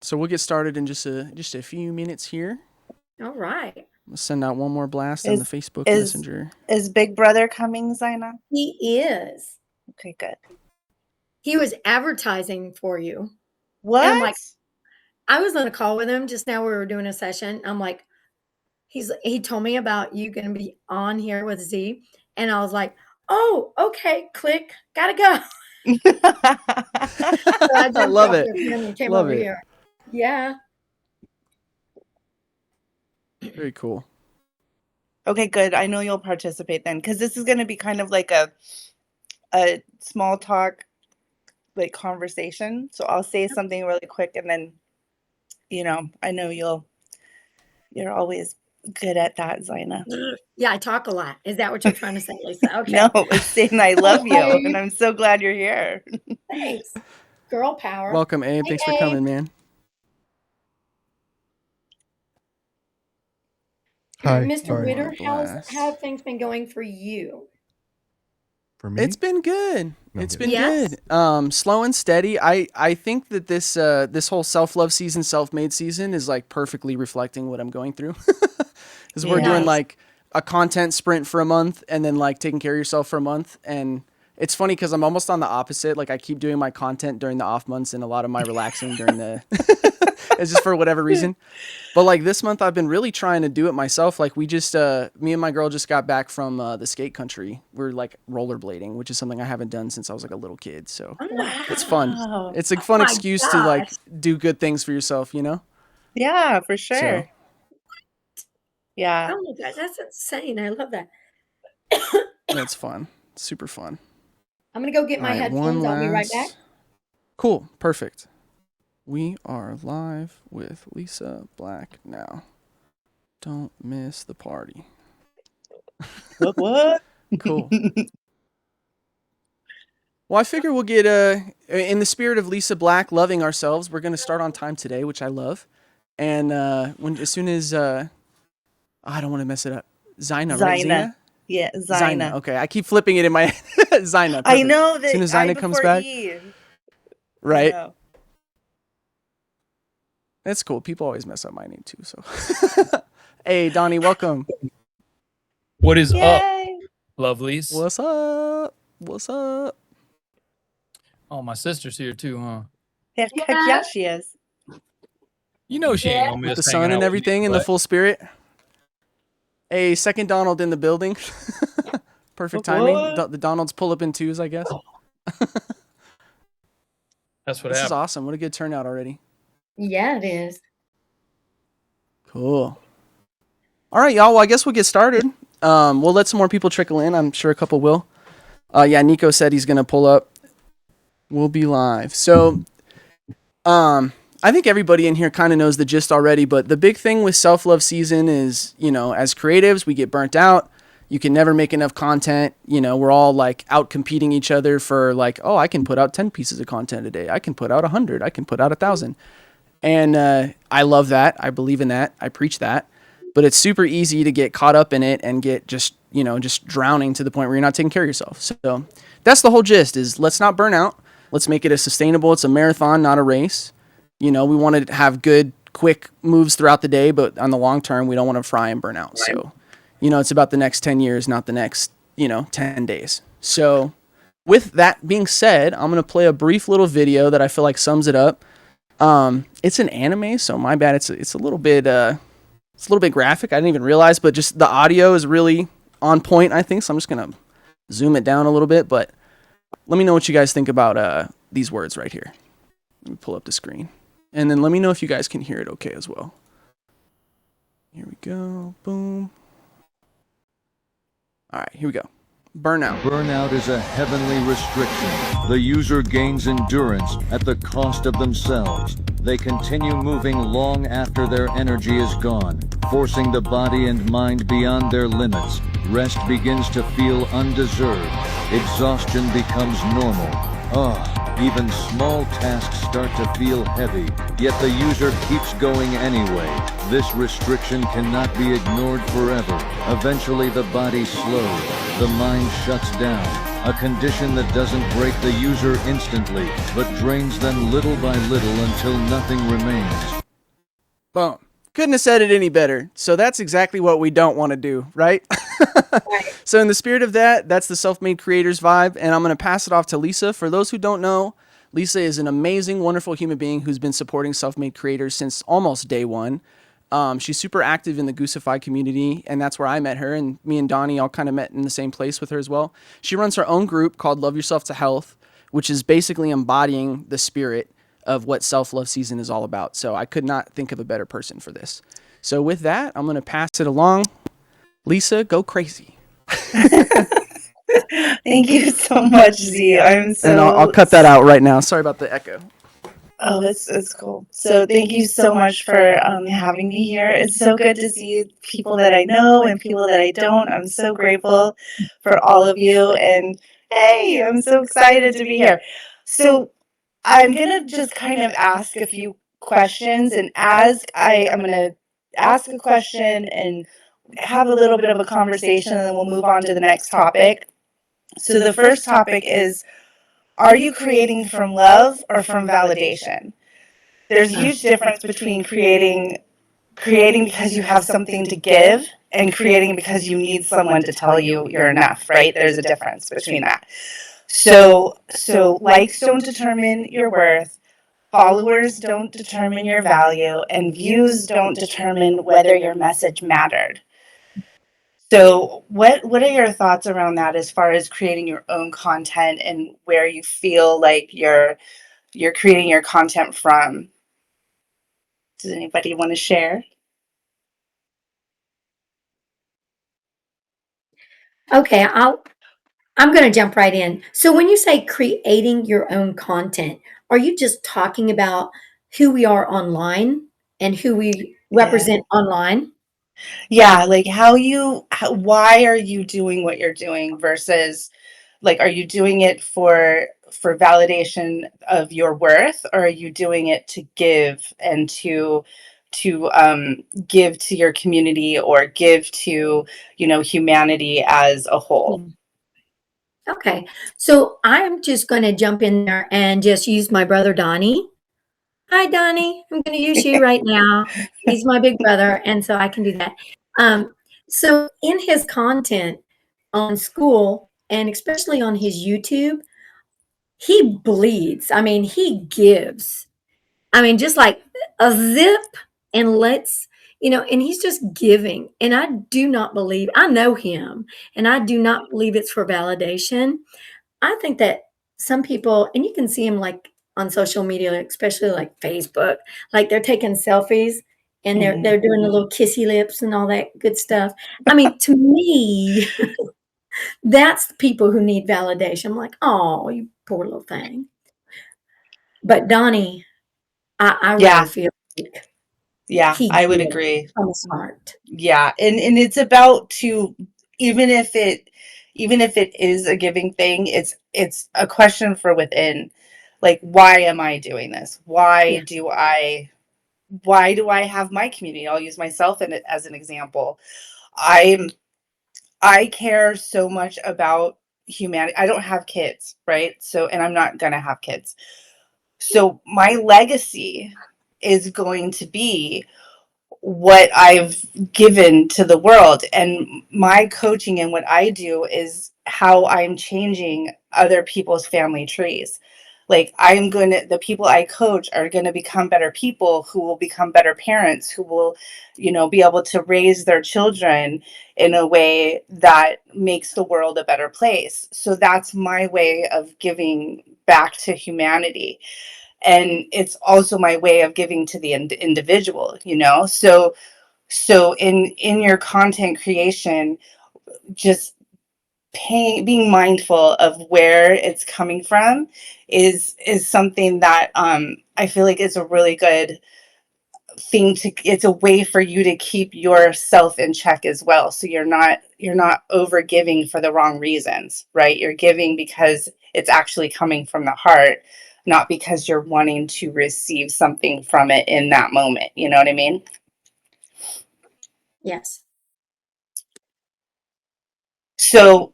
So we'll get started in just a few minutes here. All right. We'll send out one more blast on the Facebook Messenger. Is Big Brother coming, Zina? He is. Okay, good. He was advertising for you. What? And I'm like, I was on a call with him just now. We were doing a session. I'm like, he told me about you going to be on here with Z. And I was like, oh, okay, click, gotta go. So I love it. Came Love over it. here. Yeah. Very cool. Okay, good. I know you'll participate then, because this is going to be kind of like a small talk, like conversation. So I'll say something really quick, and then, I know you're always good at that, Zina. Yeah, I talk a lot. Is that what you're trying to say, Lisa? Okay. No, it's saying I love you, and I'm so glad you're here. Thanks. Girl power. Welcome, Abe. Thanks for coming, man. Hi. Mr. Ritter, Blast. how have things been going for you? For me? It's been good. No, It's been Yes. good. Slow and steady. I think that this whole self-love season, self-made season is like perfectly reflecting what I'm going through. Because we're doing Nice. like a content sprint for a month and then like taking care of yourself for a month. And it's funny because I'm almost on the opposite. Like I keep doing my content during the off months and a lot of my relaxing during the it's just for whatever reason. But like this month I've been really trying to do it myself. Like we just me and my girl just got back from the skate country. We're like rollerblading, which is something I haven't done since I was like a little kid. So it's fun. Wow. It's a fun my excuse to like gosh. do good things for yourself, you know? Yeah, for sure. So Yeah. Oh my gosh, that's insane. I love that. that's fun. Super fun. I'm going to go get my All right, headphones. I'll be right back. last- Cool. Perfect. We are live with Lisa Black now. Don't miss the party. What? Cool. Well, I figure we'll get in the spirit of Lisa Black loving ourselves, we're going to start on time today, which I love. And as soon as I don't want to mess it up. Zina, right? Zina. Yeah, Zina. Okay, I keep flipping it in my Zina. I Perfect. know that. As soon as Zina comes back. Right. I know. That's cool. People always mess up my name too. So, hey, Donnie, welcome. What is up, Yay. lovelies? What's up? What's up? Oh, my sister's here too, huh? Heck yeah, she is. You know she ain't gonna miss The sun hanging and out with everything me, in the but full spirit. Hey, second Donald in the building. Perfect timing. What? The Donalds pull up in twos, I guess. that's what This is happened. awesome. What a good turnout already. Yeah, it is. Cool. All right, y'all. Well, I guess we'll get started. We'll let some more people trickle in. I'm sure a couple will. Yeah, Nico said he's going to pull up. We'll be live. So, I think everybody in here kind of knows the gist already, but the big thing with self-love season is, as creatives, we get burnt out. You can never make enough content. We're all like out competing each other for like, oh, I can put out 10 pieces of content a day. I can put out 100. I can put out 1,000. And I love that. I believe in that. I preach that. But it's super easy to get caught up in it and get just drowning to the point where you're not taking care of yourself. So that's the whole gist is let's not burn out. Let's make it a sustainable. It's a marathon, not a race. We want to have good, quick moves throughout the day, but on the long term, we don't want to fry and burn out. So, it's about the next 10 years, not the next, 10 days. So with that being said, I'm going to play a brief little video that I feel like sums it up. It's an anime, so my bad. It's a little bit graphic. I didn't even realize, but just the audio is really on point, I think. So I'm just going to zoom it down a little bit, but let me know what you guys think about these words right here. Let me pull up the screen. And then let me know if you guys can hear it okay as well. Here we go. Boom. All right, here we go. Burnout. Burnout is a heavenly restriction. The user gains endurance at the cost of themselves. They continue moving long after their energy is gone, forcing the body and mind beyond their limits. Rest begins to feel undeserved. Exhaustion becomes normal. Even small tasks start to feel heavy, yet the user keeps going anyway. This restriction cannot be ignored forever. Eventually the body slows, the mind shuts down, a condition that doesn't break the user instantly, but drains them little by little until nothing remains. Boom. Couldn't have said it any better. So that's exactly what we don't want to do, right? So in the spirit of that, that's the self-made creators vibe, and I'm going to pass it off to Lisa. For those who don't know, Lisa is an amazing, wonderful human being who's been supporting self-made creators since almost day one. She's super active in the Goosify community, and that's where I met her, and me and Donnie all kind of met in the same place with her as well. She runs her own group called Love Yourself to Health, which is basically embodying the spirit of what self-love season is all about. So I could not think of a better person for this. So with that, I'm going to pass it along. Lisa, go crazy. Thank you so much, Zee. I'm so. And I'll cut that out right now. Sorry about the echo. Oh, that's cool. So thank you so much for having me here. It's so good to see people that I know and people that I don't. I'm so grateful for all of you. And hey, I'm so excited to be here. So I'm going to just kind of ask a few questions. And as I'm going to ask a question and have a little bit of a conversation, and then we'll move on to the next topic. So the first topic is, are you creating from love or from validation? There's a huge difference between creating because you have something to give and creating because you need someone to tell you you're enough, right? There's a difference between that. So likes don't determine your worth, followers don't determine your value, and views don't determine whether your message mattered. So what are your thoughts around that as far as creating your own content and where you feel like you're creating your content from? Does anybody want to share? Okay, I'm going to jump right in. So when you say creating your own content, are you just talking about who we are online and who we represent online? Yeah, like why are you doing what you're doing versus like, are you doing it for validation of your worth, or are you doing it to give and to give to your community or give to, humanity as a whole? Okay, so I'm just going to jump in there and just use my brother Donnie. Hi, Donnie. I'm going to use you right now. He's my big brother, and so I can do that. So in his content on Skool, and especially on his YouTube, he bleeds. I mean, he gives. I mean, just like a zip and and he's just giving. And I do not believe, I know him, and I do not believe it's for validation. I think that some people, and you can see them like on social media, especially like Facebook, like they're taking selfies and they're doing the little kissy lips and all that good stuff. I mean, to me, that's the people who need validation. I'm like, oh, you poor little thing. But Donnie, I really feel like I would agree. from his heart. Yeah, and it's about even if it is a giving thing, it's a question for within. Like, why am I doing this? Why do I have my community? I'll use myself as an example. I care so much about humanity. I don't have kids, right? So, and I'm not gonna have kids. So my legacy is going to be what I've given to the world. And my coaching and what I do is how I'm changing other people's family trees. Like, the people I coach are going to become better people who will become better parents, who will, be able to raise their children in a way that makes the world a better place. So that's my way of giving back to humanity. And it's also my way of giving to the individual, so in your content creation, just being mindful of where it's coming from is something that I feel like is a really good thing it's a way for you to keep yourself in check as well. So you're not over giving for the wrong reasons, right? You're giving because it's actually coming from the heart not because you're wanting to receive something from it in that moment. You know what I mean? Yes. So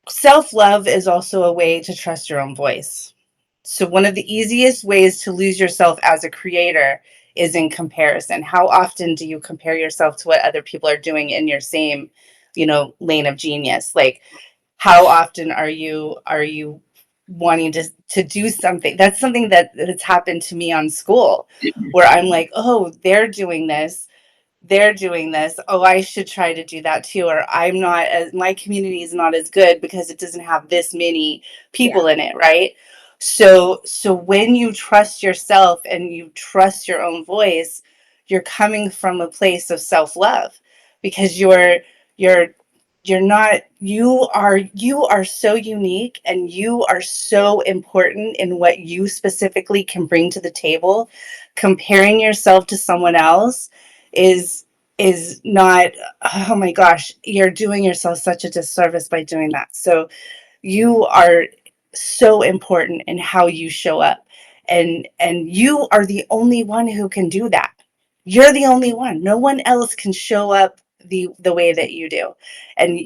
self-love is also a way to trust your own voice. So one of the easiest ways to lose yourself as a creator is in comparison. How often do you compare yourself to what other people are doing in your same, lane of genius? Like, how often are you wanting to do something? That's something that's happened to me on Skool, where I'm like, oh, they're doing this. Oh, I should try to do that too. Or my community is not as good because it doesn't have this many people in it, right? So when you trust yourself and you trust your own voice, you're coming from a place of self-love, because you are so unique, and you are so important in what you specifically can bring to the table. Comparing yourself to someone else is not, oh my gosh, you're doing yourself such a disservice by doing that. So you are so important in how you show up, and you are the only one who can do that. You're the only one. No one else can show up the way that you do. And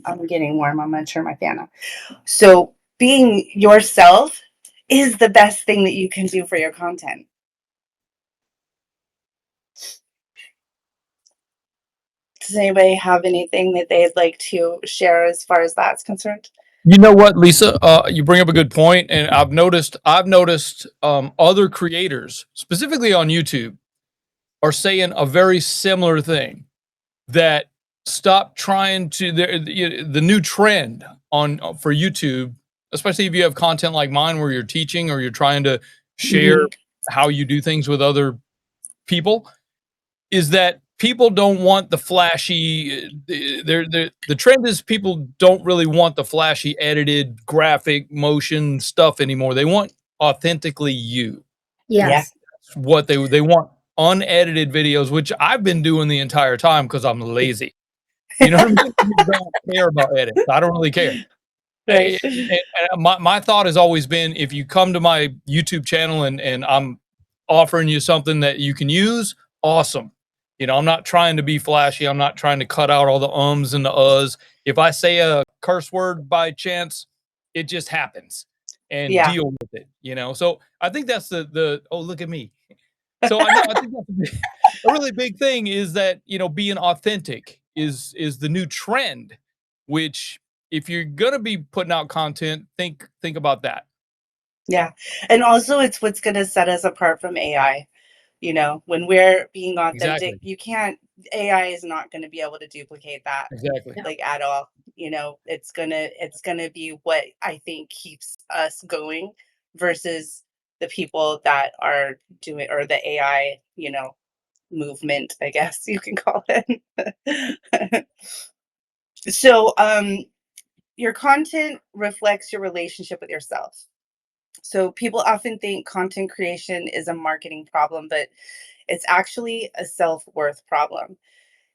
I'm getting warm, I'm gonna turn my fan on. So being yourself is the best thing that you can do for your content. Does anybody have anything that they'd like to share as far as that's concerned? You know what, Lisa? You bring up a good point, and I've noticed other creators, specifically on YouTube, are saying a very similar thing. That stop trying to the new trend for YouTube, especially if you have content like mine where you're teaching or you're trying to share how you do things with other people, is that people don't want the flashy. The trend is people don't really want the flashy edited graphic motion stuff anymore. They want authentically you. Yes. What they want, unedited videos, which I've been doing the entire time because I'm lazy. You know what I mean? I don't care about edits. I don't really care. Right. And my thought has always been, if you come to my YouTube channel and I'm offering you something that you can use, awesome. I'm not trying to be flashy. I'm not trying to cut out all the ums and the uhs. If I say a curse word by chance, it just happens, and deal with it. So I think that's the oh, look at me. So I think that's a really big thing, is that, being authentic is the new trend, which, if you're going to be putting out content, think about that. Yeah. And also, it's what's going to set us apart from AI. When we're being authentic, Exactly. AI is not going to be able to duplicate that. Exactly. Like, at all. It's gonna be what I think keeps us going, versus the people that are doing, or the AI, movement, I guess you can call it. So, your content reflects your relationship with yourself. So people often think content creation is a marketing problem, but it's actually a self-worth problem.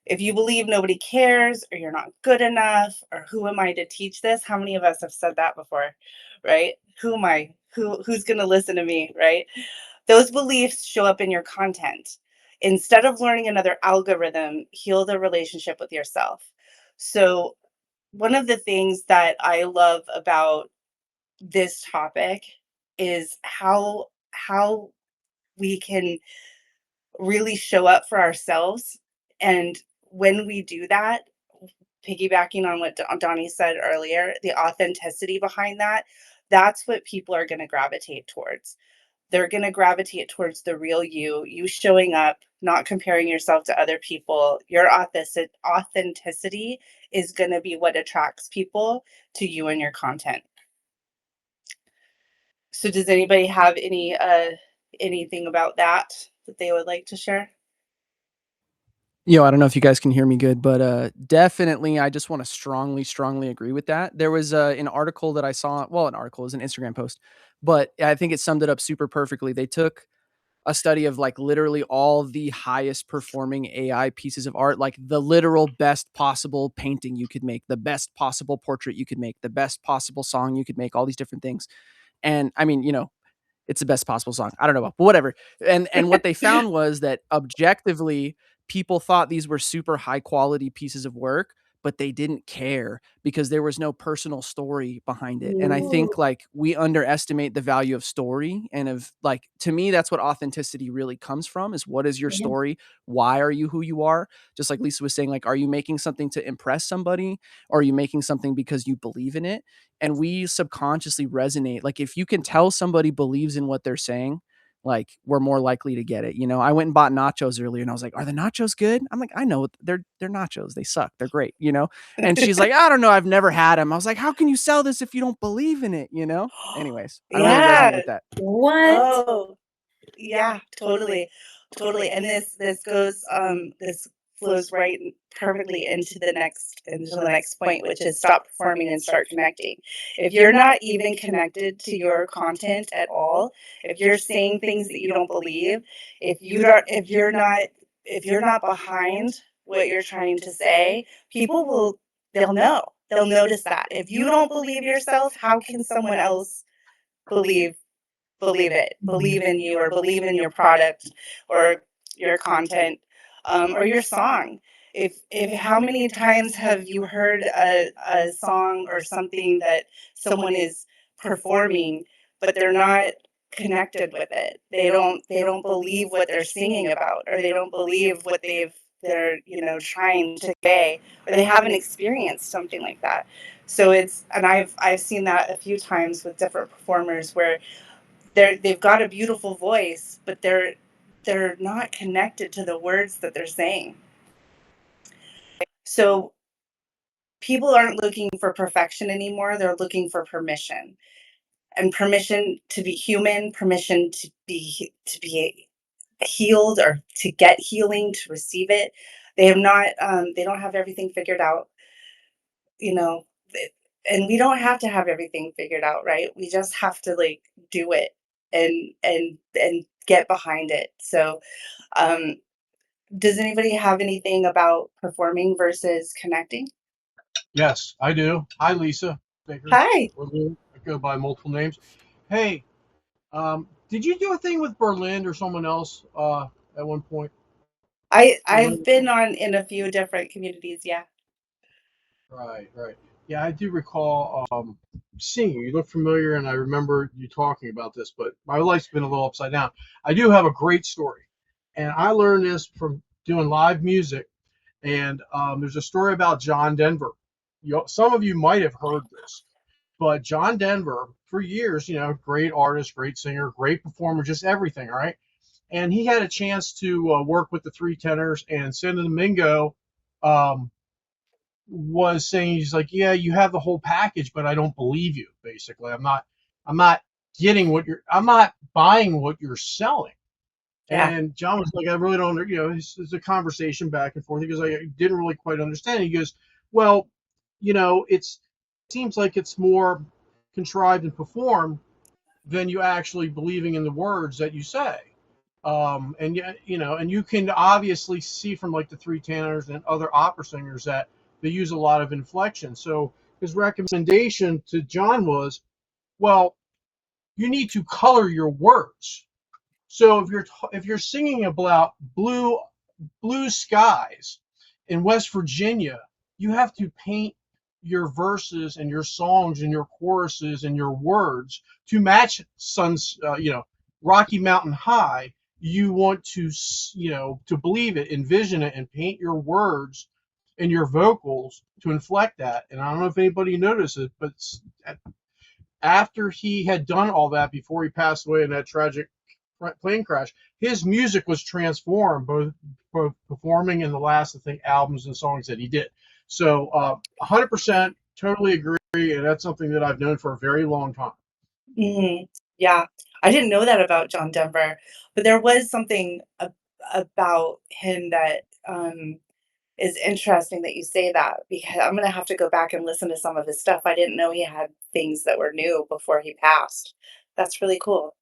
If you believe nobody cares, or you're not good enough, or who am I to teach this? How many of us have said that before, right? Who am I? Who's going to listen to me, right? Those beliefs show up in your content. Instead of learning another algorithm, heal the relationship with yourself. So one of the things that I love about this topic is how we can really show up for ourselves. And when we do that, piggybacking on what Donnie said earlier, the authenticity behind that's what people are going to gravitate towards. They're going to gravitate towards the real you showing up, not comparing yourself to other people. Your authenticity is going to be what attracts people to you and your content. So does anybody have anything about that they would like to share? I don't know if you guys can hear me good, but definitely, I just want to strongly agree with that. There was an article that I saw. Well, an article is an Instagram post, but I think it summed it up super perfectly. They took a study of like literally all the highest performing AI pieces of art, like the literal best possible painting you could make, the best possible portrait you could make, the best possible song you could make, all these different things. And I mean, it's the best possible song. I don't know, but whatever. And what they found was that objectively, people thought these were super high quality pieces of work, but they didn't care because there was no personal story behind it. And I think like we underestimate the value of story and of like, to me, that's what authenticity really comes from is what is your story? Why are you who you are? Just like Lisa was saying, like, are you making something to impress somebody? Or are you making something because you believe in it? And we subconsciously resonate. Like if you can tell somebody believes in what they're saying, like we're more likely to get it. I went and bought nachos earlier and I was like, are the nachos good? I'm like, I know they're nachos. They suck. They're great, And she's like, I don't know. I've never had them. I was like, how can you sell this if you don't believe in it? Anyways, I really resonate with that. What? Oh, yeah, totally. And this goes this flows right perfectly into the next point, which is stop performing and start connecting. If you're not even connected to your content at all, if you're saying things that you don't believe, if you're not behind what you're trying to say, they'll know. They'll notice that. If you don't believe yourself, how can someone else believe believe in you, or believe in your product or your content, or your song? If how many times have you heard a song or something that someone is performing, but they're not connected with it? They don't believe what they're singing about, or they don't believe what they're trying to say, or they haven't experienced something like that. So I've seen that a few times with different performers where they've got a beautiful voice, but they're not connected to the words that they're saying. So people aren't looking for perfection anymore. They're looking for permission, and permission to be human, permission to be healed, or to get healing, to receive it. They have not. They don't have everything figured out. You know, and we don't have to have everything figured out, right? We just have to like do it and get behind it. So, um, does anybody have anything about performing versus connecting? Yes, I do. Hi, Lisa Baker. Hi. Or Lou. I go by multiple names. Hey, did you do a thing with Berlin or someone else at one point? I've been in a few different communities. Yeah. Right. Yeah, I do recall seeing you. You look familiar, and I remember you talking about this, but my life's been a little upside down. I do have a great story, and I learned this from doing live music. And there's a story about John Denver. Some of you might have heard this, but John Denver, for years, great artist, great singer, great performer, just everything, right? And he had a chance to work with the Three Tenors, and Santo Domingo was saying, he's like, yeah, you have the whole package, but I don't believe you. Basically, I'm not I'm not buying what you're selling. Yeah. And John was like, I really don't, it's a conversation back and forth. He goes, I didn't really quite understand. He goes, well, it seems like it's more contrived and performed than you actually believing in the words that you say. And and you can obviously see from like the Three Tenors and other opera singers that they use a lot of inflection. So his recommendation to John was, well, you need to color your words. So if you're singing about blue skies in West Virginia, you have to paint your verses and your songs and your choruses and your words to match Rocky Mountain High. You want to to believe it, envision it, and paint your words and your vocals to inflect that. And I don't know if anybody noticed it, but after he had done all that, before he passed away in that tragic plane crash, his music was transformed, both performing in the last, I think, albums and songs that he did. So 100% totally agree, and that's something that I've known for a very long time. Yeah, I didn't know that about John Denver, but there was something about him that is interesting that you say that, because I'm gonna have to go back and listen to some of his stuff. I didn't know he had things that were new before he passed. That's really cool.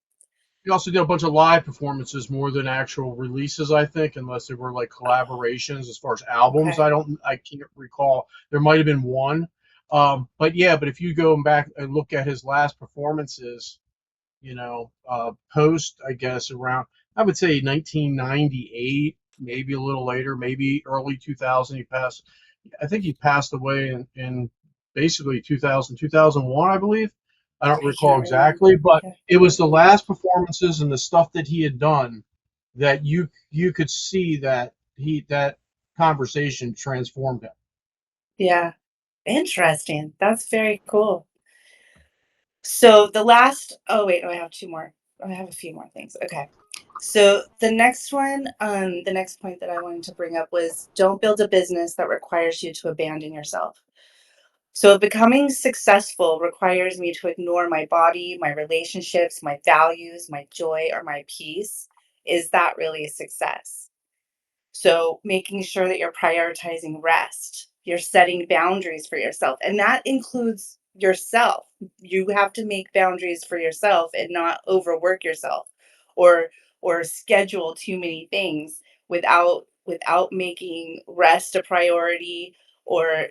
He also did a bunch of live performances more than actual releases, I think, unless they were like collaborations. As far as albums, Okay. I can't recall. There might have been one. But if you go back and look at his last performances, post, I guess, around, I would say 1998, maybe a little later, maybe early 2000. I think he passed away in basically 2000, 2001, I believe. I don't I recall can't remember. exactly, but Yeah. it was the last performances and the stuff that he had done that you could see that conversation transformed him. Yeah. Interesting. That's very cool. So the last, oh wait, I have two more. I have a few more things. Okay. So the next one, the next point that I wanted to bring up was don't build a business that requires you to abandon yourself. So becoming successful requires me to ignore my body, my relationships, my values, my joy, or my peace. Is that really a success? So making sure that you're prioritizing rest, you're setting boundaries for yourself, and that includes yourself. You have to make boundaries for yourself and not overwork yourself or schedule too many things without making rest a priority or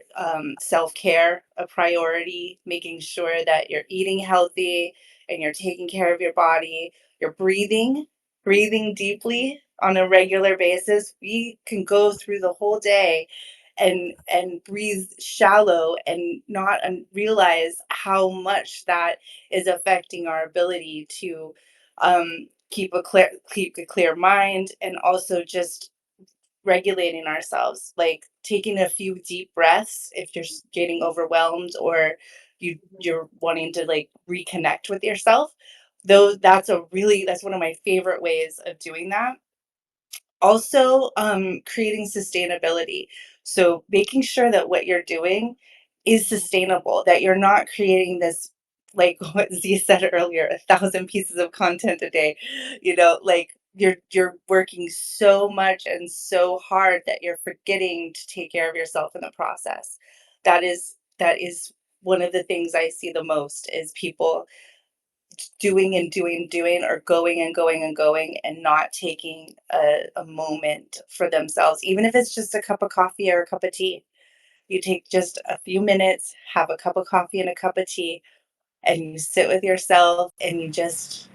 self-care a priority, making sure that you're eating healthy and you're taking care of your body, you're breathing deeply on a regular basis. We can go through the whole day and breathe shallow and not realize how much that is affecting our ability to keep a clear mind, and also just regulating ourselves, like taking a few deep breaths if you're getting overwhelmed or you're wanting to like reconnect with yourself. Though that's one of my favorite ways of doing that. Also, creating sustainability. So making sure that what you're doing is sustainable, that you're not creating this, like what Z said earlier, 1,000 pieces of content a day. Like you're working so much and so hard that you're forgetting to take care of yourself in the process. That is one of the things I see the most is people doing and doing, doing, or going and going and going, and not taking a moment for themselves, even if it's just a cup of coffee or a cup of tea. You take just a few minutes, have a cup of coffee and a cup of tea, and you sit with yourself and you just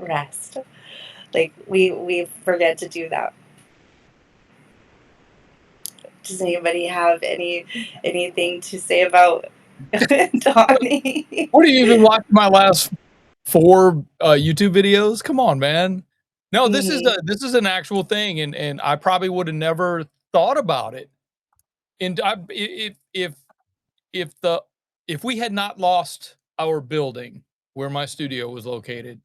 rest. Like we forget to do that. Does anybody have anything to say about Donnie? What do you even watch my last 4 YouTube videos? Come on, man. No, this is Mhm. an actual thing, and I probably would have never thought about it. And if the if we had not lost our building where my studio was located,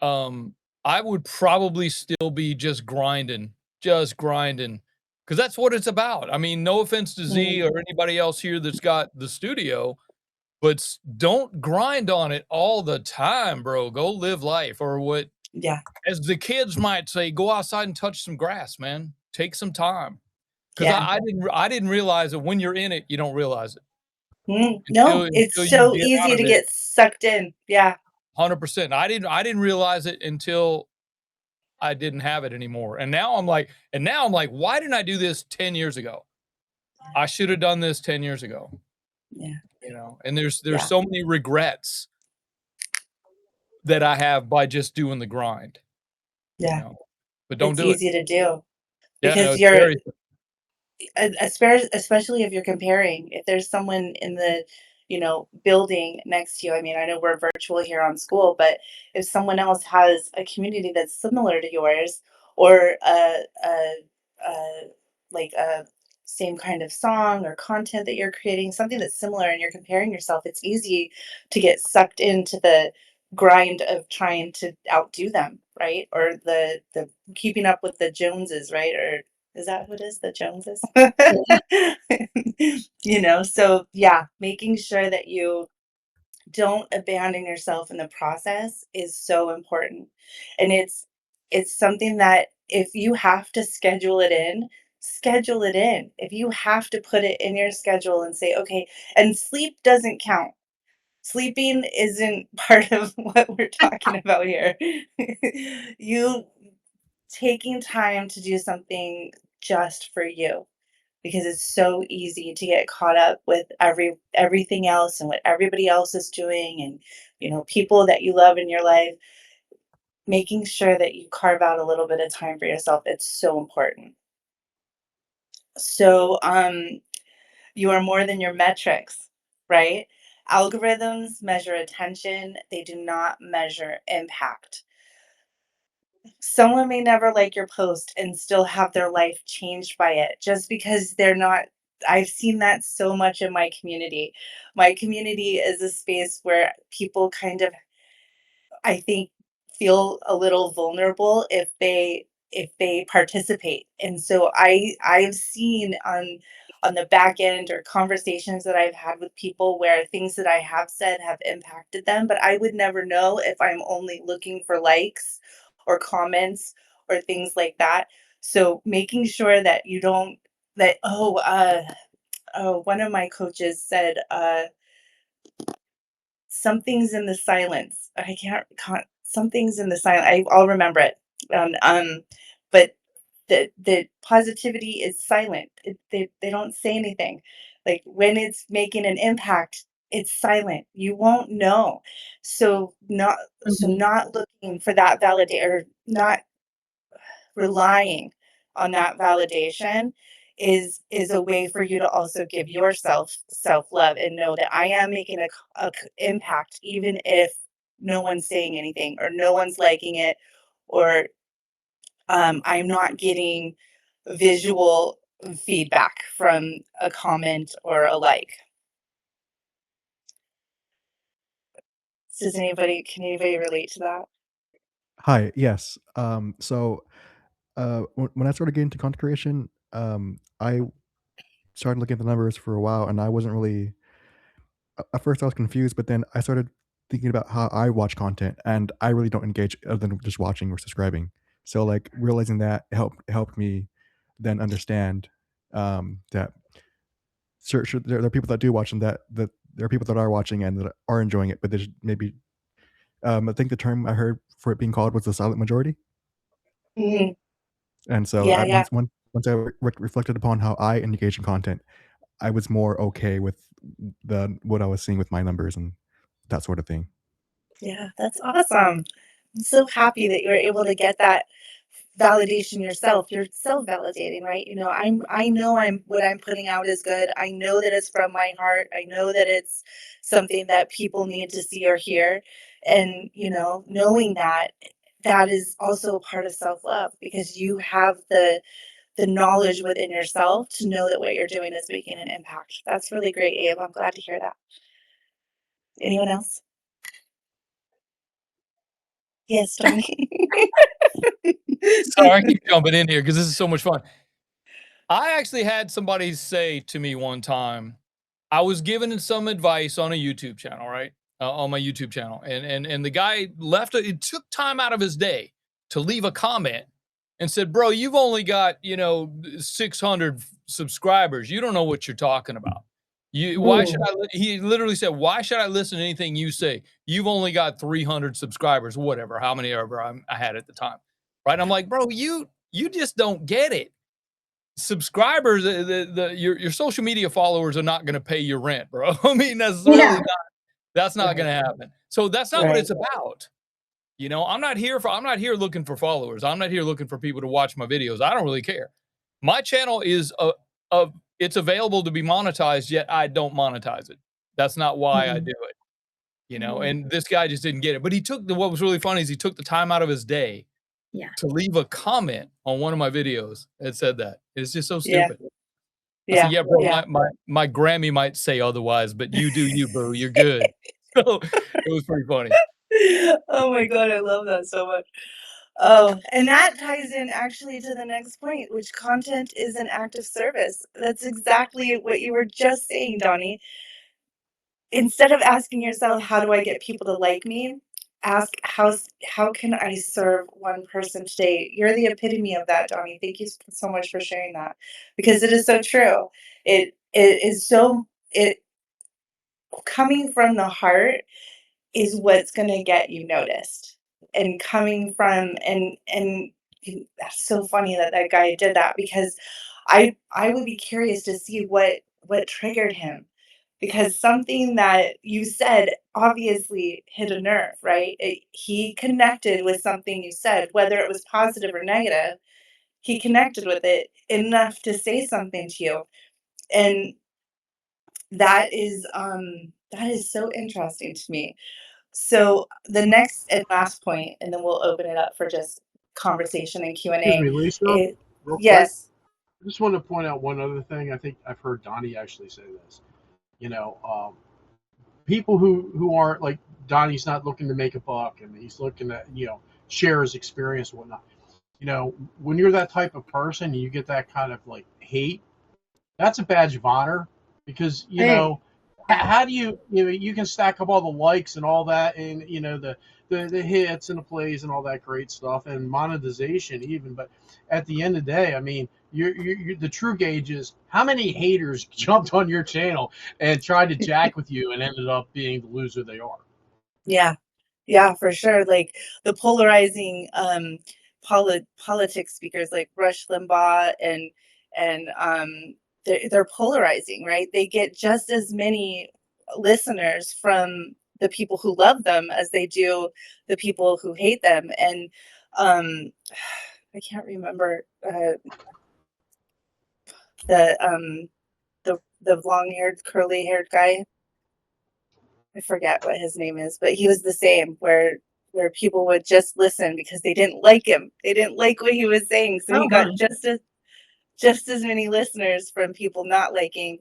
I would probably still be just grinding, because that's what it's about. I mean, no offense to Z Mhm. or anybody else here that's got the studio, but don't grind on it all the time, bro. Go live life, or what, Yeah, as the kids might say, go outside and touch some grass, man. Take some time, because yeah. I didn't realize that when you're in it, you don't realize it No, it's until you so get out easy of to it. get sucked in. Yeah. 100%. I didn't realize it until I didn't have it anymore. And now I'm like, why didn't I do this 10 years ago? I should have done this 10 years ago, Yeah. And there's Yeah. so many regrets that I have by just doing the grind, you Yeah. know. But don't It's do it. easy to do Yeah, no, because it's very especially if you're comparing, if there's someone in the, building next to you. I mean, I know we're virtual here on Skool, but if someone else has a community that's similar to yours, or a like a same kind of song or content that you're creating, something that's similar, and you're comparing yourself, it's easy to get sucked into the grind of trying to outdo them, right? Or the keeping up with the Joneses, right? Or is that what it is? The Joneses? So yeah, making sure that you don't abandon yourself in the process is so important. And it's something that if you have to schedule it in, schedule it in. If you have to put it in your schedule and say, okay, and sleep doesn't count. Sleeping isn't part of what we're talking about here. You taking time to do something just for you. because it's so easy to get caught up with everything else and what everybody else is doing, and people that you love in your life. Making sure that you carve out a little bit of time for yourself, it's so important. So, you are more than your metrics, right? Algorithms measure attention, they do not measure impact. Someone may never like your post and still have their life changed by it just because they're not. I've seen that so much in my community. My community is a space where people kind of, I think, feel a little vulnerable if they participate. And so I've seen on the back end, or conversations that I've had with people, where things that I have said have impacted them, but I would never know if I'm only looking for likes or comments or things like that. So making sure that you don't that one of my coaches said, something's in the silence. I can't something's in the silence. I'll remember it. But the positivity is silent. They don't say anything. Like, when it's making an impact, it's silent. You won't know. So not looking for that or not relying on that validation is a way for you to also give yourself self-love, and know that I am making a impact, even if no one's saying anything or no one's liking it, or I'm not getting visual feedback from a comment or a like. Can anybody relate to that? Hi, yes. When I started getting into content creation, I started looking at the numbers for a while, and I wasn't really. At first, I was confused, but then I started thinking about how I watch content, and I really don't engage other than just watching or subscribing. So, like, realizing that helped me then understand that there are people that do watch, and that there are people that are watching and that are enjoying it, but there's maybe. I think the term I heard for it being called was the silent majority. Mhm. And so Yeah, I yeah. once I reflected upon how I engage in content, I was more okay with the what I was seeing with my numbers and that sort of thing. Yeah, that's awesome. I'm so happy that you're able to get that validation yourself. You're self-validating, right? I know what I'm putting out is good. I know that it's from my heart. I know that it's something that people need to see or hear. And, knowing that, that is also a part of self-love, because you have the knowledge within yourself to know that what you're doing is making an impact. That's really great, Abe. I'm glad to hear that. Anyone else? Yes, Donnie. Sorry, I keep jumping in here because this is so much fun. I actually had somebody say to me one time, I was given some advice on a YouTube channel, right? On my YouTube channel, and the guy it took time out of his day to leave a comment and said, "Bro, you've only got 600 subscribers. You don't know what you're talking about. Why should I?" He literally said, "Why should I listen to anything you say? You've only got 300 subscribers, whatever, how many ever I had at the time." Right? I'm like, "Bro, you just don't get it. Subscribers, your social media followers are not going to pay your rent, bro. I mean, Yeah. that's not Right, going to happen. So that's not what right. it's about. I'm not here looking for followers. I'm not here looking for people to watch my videos. I don't really care. My channel is it's available to be monetized, yet I don't monetize it. That's not why I Mhm. do it. Mhm. And this guy just didn't get it. But what was really funny is he took the time out of his day Yeah. to leave a comment on one of my videos that said that. It's just so Yeah, stupid. I said, yeah, "Yeah, bro, yeah. my Grammy might say otherwise, but you do you, boo. You're good." So it was pretty funny. Oh my God, I love that so much. Oh, and that ties in actually to the next point, which content is an act of service. That's exactly what you were just saying, Donnie. Instead of asking yourself, how do I get people to like me? Ask, how can I serve one person today? You're the epitome of that, Donnie. Thank you so much for sharing that, because it is so true. It is so it coming from the heart is what's gonna get you noticed. And coming from and that's so funny that that guy did that, because I would be curious to see what triggered him, because something that you said obviously hit a nerve, right? He connected with something you said, whether it was positive or negative. He connected with it enough to say something to you, and that is so interesting to me. So the next and last point, and then we'll open it up for just conversation and Q and Excuse A. me, Lisa, Is real quick. yes, I just want to point out one other thing. I think I've heard Donnie actually say this. You know, people who aren't like Donnie's not looking to make a buck, and he's looking to share his experience and whatnot. When you're that type of person, and you get that kind of like hate. That's a badge of honor, because Hey, how do you can stack up all the likes and all that, and the hits and the plays and all that great stuff, and monetization even, but at the end of the day, I mean, you're the true gauge is how many haters jumped on your channel and tried to jack with you and ended up being the loser they are. yeah, yeah, for sure. Like the polarizing politics speakers like Rush Limbaugh and they're polarizing, right? They get just as many listeners from the people who love them as they do the people who hate them. And um I can't remember the the long-haired, curly-haired guy. I forget what his name is, but he was the same, where people would just listen because they didn't like him. They didn't like what he was saying, so oh he got my. just as many listeners from people not liking.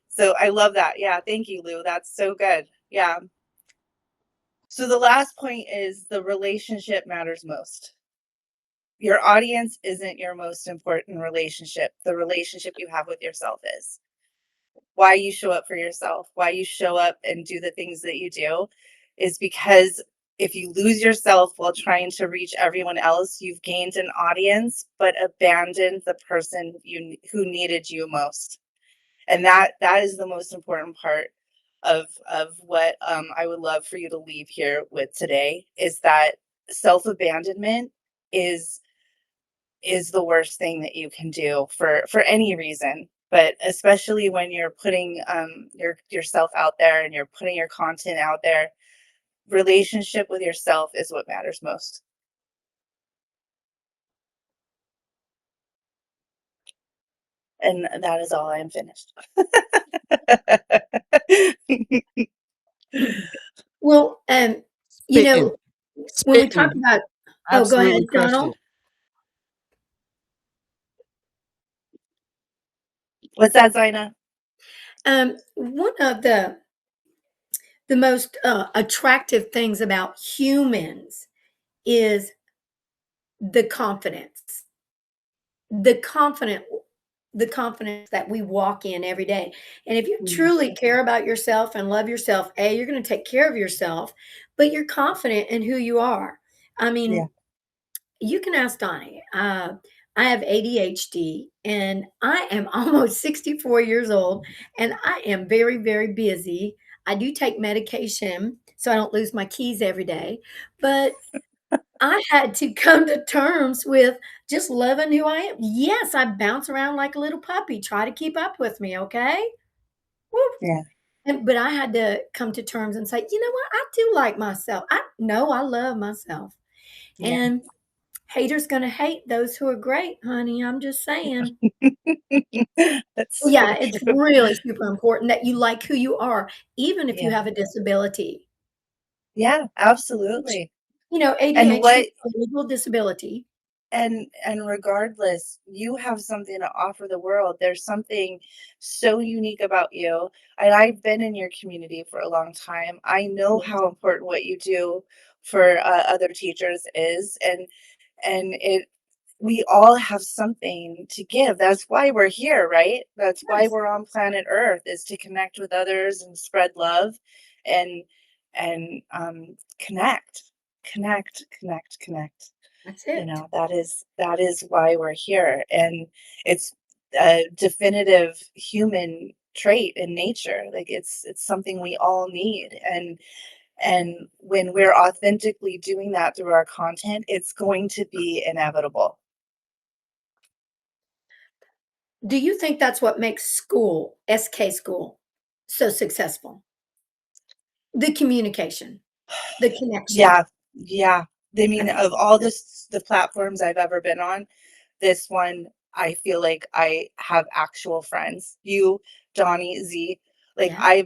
So I love that. Yeah, thank you, Lou. That's so good. Yeah. So the last point is the relationship matters most. Your audience isn't your most important relationship. The relationship you have with yourself is. Why you show up for yourself, why you show up and do the things that you do, is because if you lose yourself while trying to reach everyone else, you've gained an audience but abandoned the person who needed you most. And that is the most important part of what I would love for you to leave here with today, is that self-abandonment is is the worst thing that you can do for any reason, but especially when you're putting yourself out there and you're putting your content out there. Relationship with yourself is what matters most. And that is all. I am finished. Well, Spitting, when we talk spitting, about, oh, go ahead, absolutely crushing Donald. it. What's that, Zina? One of the most attractive things about humans is the confidence, the confident, the confidence that we walk in every day. And if you truly care about yourself and love yourself, you're going to take care of yourself, but you're confident in who you are. I Yeah. mean, you can ask Donnie. I have ADHD and I am almost 64 years old and I am very, very busy. I do take medication so I don't lose my keys every day. But I had to come to terms with just loving who I am. Yes, I bounce around like a little puppy. Try to keep up with me, okay? Woo. Yeah. But I had to come to terms and say, you know what? I do like myself. I know I love myself. Yeah. And haters gonna hate those who are great, honey. I'm just saying. That's so Yeah, it's true. really super important that you like who you are, even if you Yeah. have a disability. Yeah, absolutely. And ADHD what is a legal disability. and regardless, you have something to offer the world. There's something so unique about you, and I've been in your community for a long time. I know Yes, how important what you do for other teachers is, and it we all have something to give. That's why we're here, right? That's why yes, we're on planet Earth, is to connect with others and spread love and connect, connect. that's it. That is why we're here, and it's a definitive human trait in nature. Like it's something we all need, and when we're authentically doing that through our content, it's going to be inevitable. Do you think that's what makes Skool, SK Skool, so successful? The communication, the connection. Yeah. I mean, of all the platforms I've ever been on, this one, I feel like I have actual friends. You, Donnie, Z, like Yeah.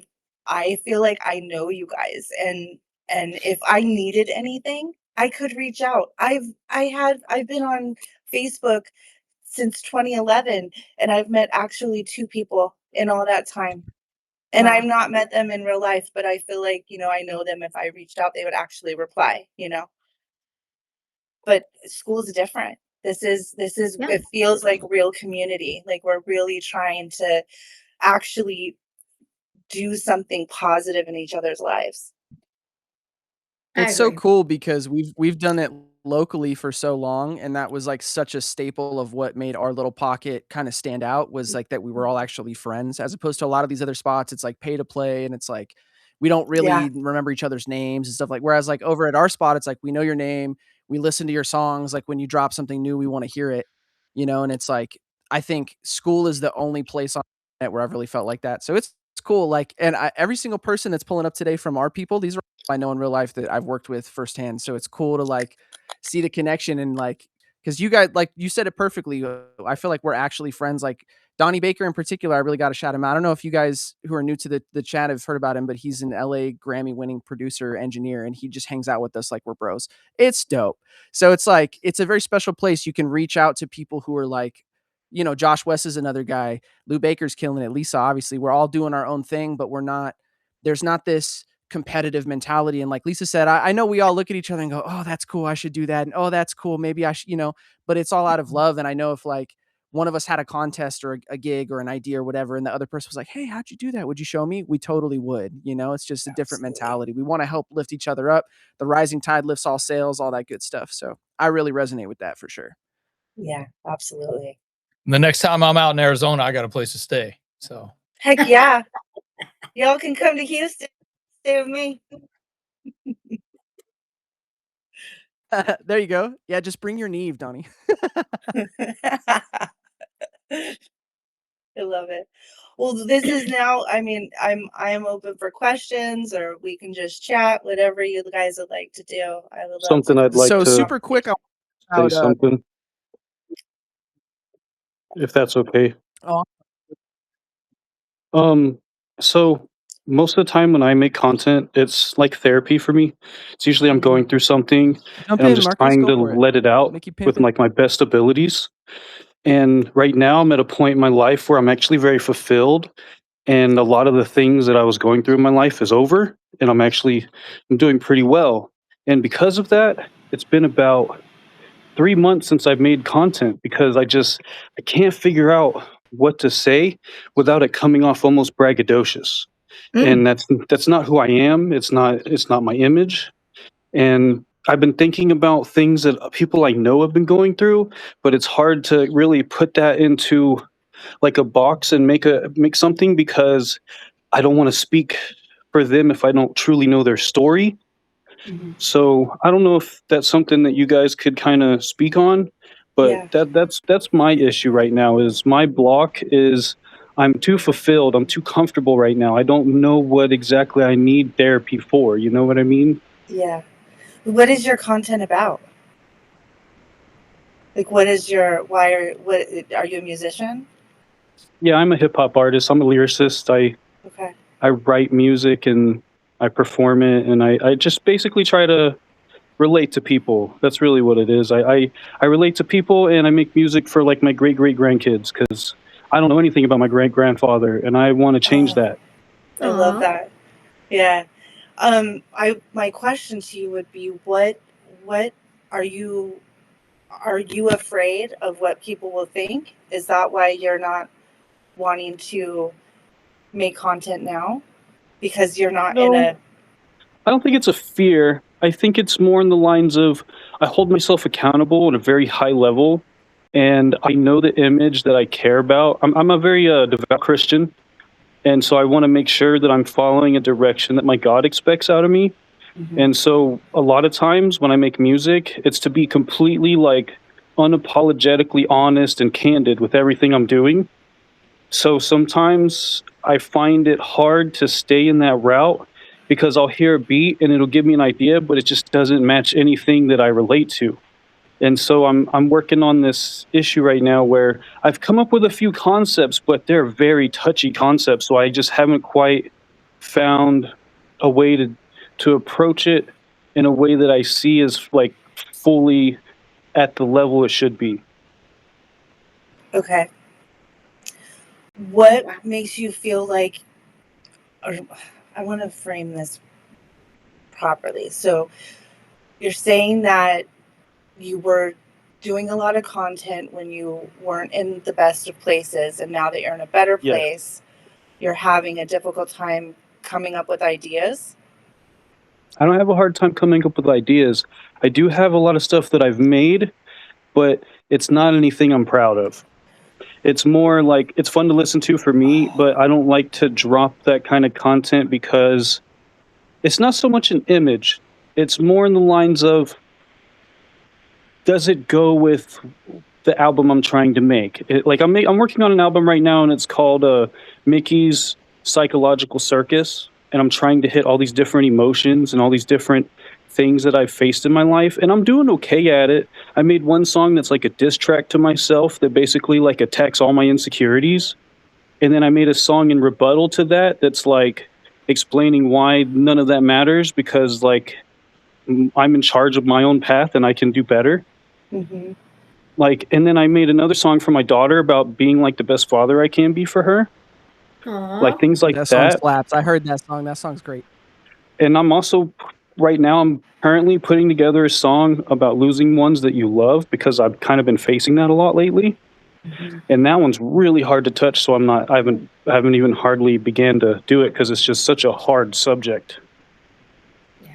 I feel like I know you guys, and if I needed anything, I could reach out. I've been on Facebook since 2011, and I've met actually 2 people in all that time. And Wow. I've not met them in real life, but I feel like, I know them. If I reached out, they would actually reply. But school's different. Yeah. It feels like real community. Like we're really trying to actually do something positive in each other's lives. I It's so agree. cool because we've done it locally for so long, and that was like such a staple of what made our little pocket kind of stand out was like that we were all actually friends, as opposed to a lot of these other spots. It's like pay to play, and it's like we don't Yeah. really remember each other's names and stuff like. Whereas like over at our spot, it's like we know your name, we listen to your songs. Like when you drop something new, we want to hear it. And it's like I think Skool is the only place on the internet where I've really felt like that. So it's cool. Like, and every single person that's pulling up today from our people, these are I know in real life that I've worked with firsthand. So it's cool to like see the connection and like because you guys like you said it perfectly. I feel like we're actually friends. Like Donnie Baker in particular, I really got to shout him out. I don't know if you guys who are new to the chat have heard about him, but he's an LA Grammy winning producer engineer, and he just hangs out with us like we're bros. It's dope. So it's like it's a very special place. You can reach out to people who are like, Josh West is another guy. Lou Baker's killing it. Lisa, obviously, we're all doing our own thing, but we're not. There's not this competitive mentality. And like Lisa said, I know we all look at each other and go, oh, that's cool. I should do that. And oh, that's cool. Maybe I should, but it's all out of love. And I know if like one of us had a contest or a gig or an idea or whatever, and the other person was like, hey, how'd you do that? Would you show me? We totally would. It's just a different Absolutely. mentality. We want to help lift each other up. The rising tide lifts all sails, all that good stuff. So I really resonate with that for sure. Yeah, absolutely. The next time I'm out in Arizona, I got a place to stay. So Heck yeah. Y'all can come to Houston. Stay with me. There you go. Yeah, just bring your Neve, Donnie. I love it. Well, this is now, I mean, I'm open for questions, or we can just chat, whatever you guys would like to do. I would love Something to I'd like So to super quick, say about, something, if that's okay. oh, So most of the time when I make content, it's like therapy for me. It's usually I'm going through something jump and I'm in, just Marcus. trying Go to for it. let it out Make you with pimp it. like my best abilities. And right now I'm at a point in my life where I'm actually very fulfilled, and a lot of the things that I was going through in my life is over, and I'm doing pretty well. And because of that, it's been about 3 months since I've made content because I can't figure out what to say without it coming off almost braggadocious. And that's not who I am. It's not my image. And I've been thinking about things that people I know have been going through, but it's hard to really put that into like a box and make something because I don't want to speak for them if I don't truly know their story. So I don't know if that's something that you guys could kind of speak on, but Yeah. that's my issue right now. Is my block is I'm too fulfilled. I'm too comfortable right now. I don't know what exactly I need therapy for. You know what I mean? Yeah. What is your content about? Like, what are you a musician? Yeah, I'm a hip hop artist. I'm a lyricist. Okay. I write music and I perform it, and I just basically try to relate to people. That's really what it is. I relate to people, and I make music for like my great grandkids because I don't know anything about my great grandfather, and I want to change Oh, that. I love Aw. that. Yeah. My question to you would be, what are you afraid of what people will think? Is that why you're not wanting to make content now? Because you're not in No, a I don't think it's a fear. I think it's more in the lines of I hold myself accountable at a very high level, and I know the image that I care about. I'm a very devout Christian, and so I want to make sure that I'm following a direction that my God expects out of me. And so a lot of times when I make music, it's to be completely like unapologetically honest and candid with everything I'm doing. So sometimes I find it hard to stay in that route because I'll hear a beat and it'll give me an idea, but it just doesn't match anything that I relate to. And so I'm working on this issue right now where I've come up with a few concepts, but they're very touchy concepts. So I just haven't quite found a way to approach it in a way that I see as like fully at the level it should be. Okay. What makes you feel like, or I want to frame this properly. So you're saying that you were doing a lot of content when you weren't in the best of places, and now that you're in a better Yeah. place, you're having a difficult time coming up with ideas. I don't have a hard time coming up with ideas. I do have a lot of stuff that I've made, but it's not anything I'm proud of. It's more like it's fun to listen to for me, but I don't like to drop that kind of content because it's not so much an image. It's more in the lines of, does it go with the album I'm trying to make? I'm working on an album right now, and it's called Mickey's Psychological Circus, and I'm trying to hit all these different emotions and all these different things that I've faced in my life, and I'm doing okay at it. I made one song that's like a diss track to myself that basically like attacks all my insecurities, and then I made a song in rebuttal to that that's like explaining why none of that matters because like I'm in charge of my own path and I can do better. Mm-hmm. Like, and then I made another song for my daughter about being like the best father I can be for her. Aw. Like things like That song that. slaps. I heard that song. That song's great. And I'm also right now I'm currently putting together a song about losing ones that you love because I've kind of been facing that a lot lately. Mm-hmm. And that one's really hard to touch, so I haven't even hardly began to do it because it's just such a hard subject.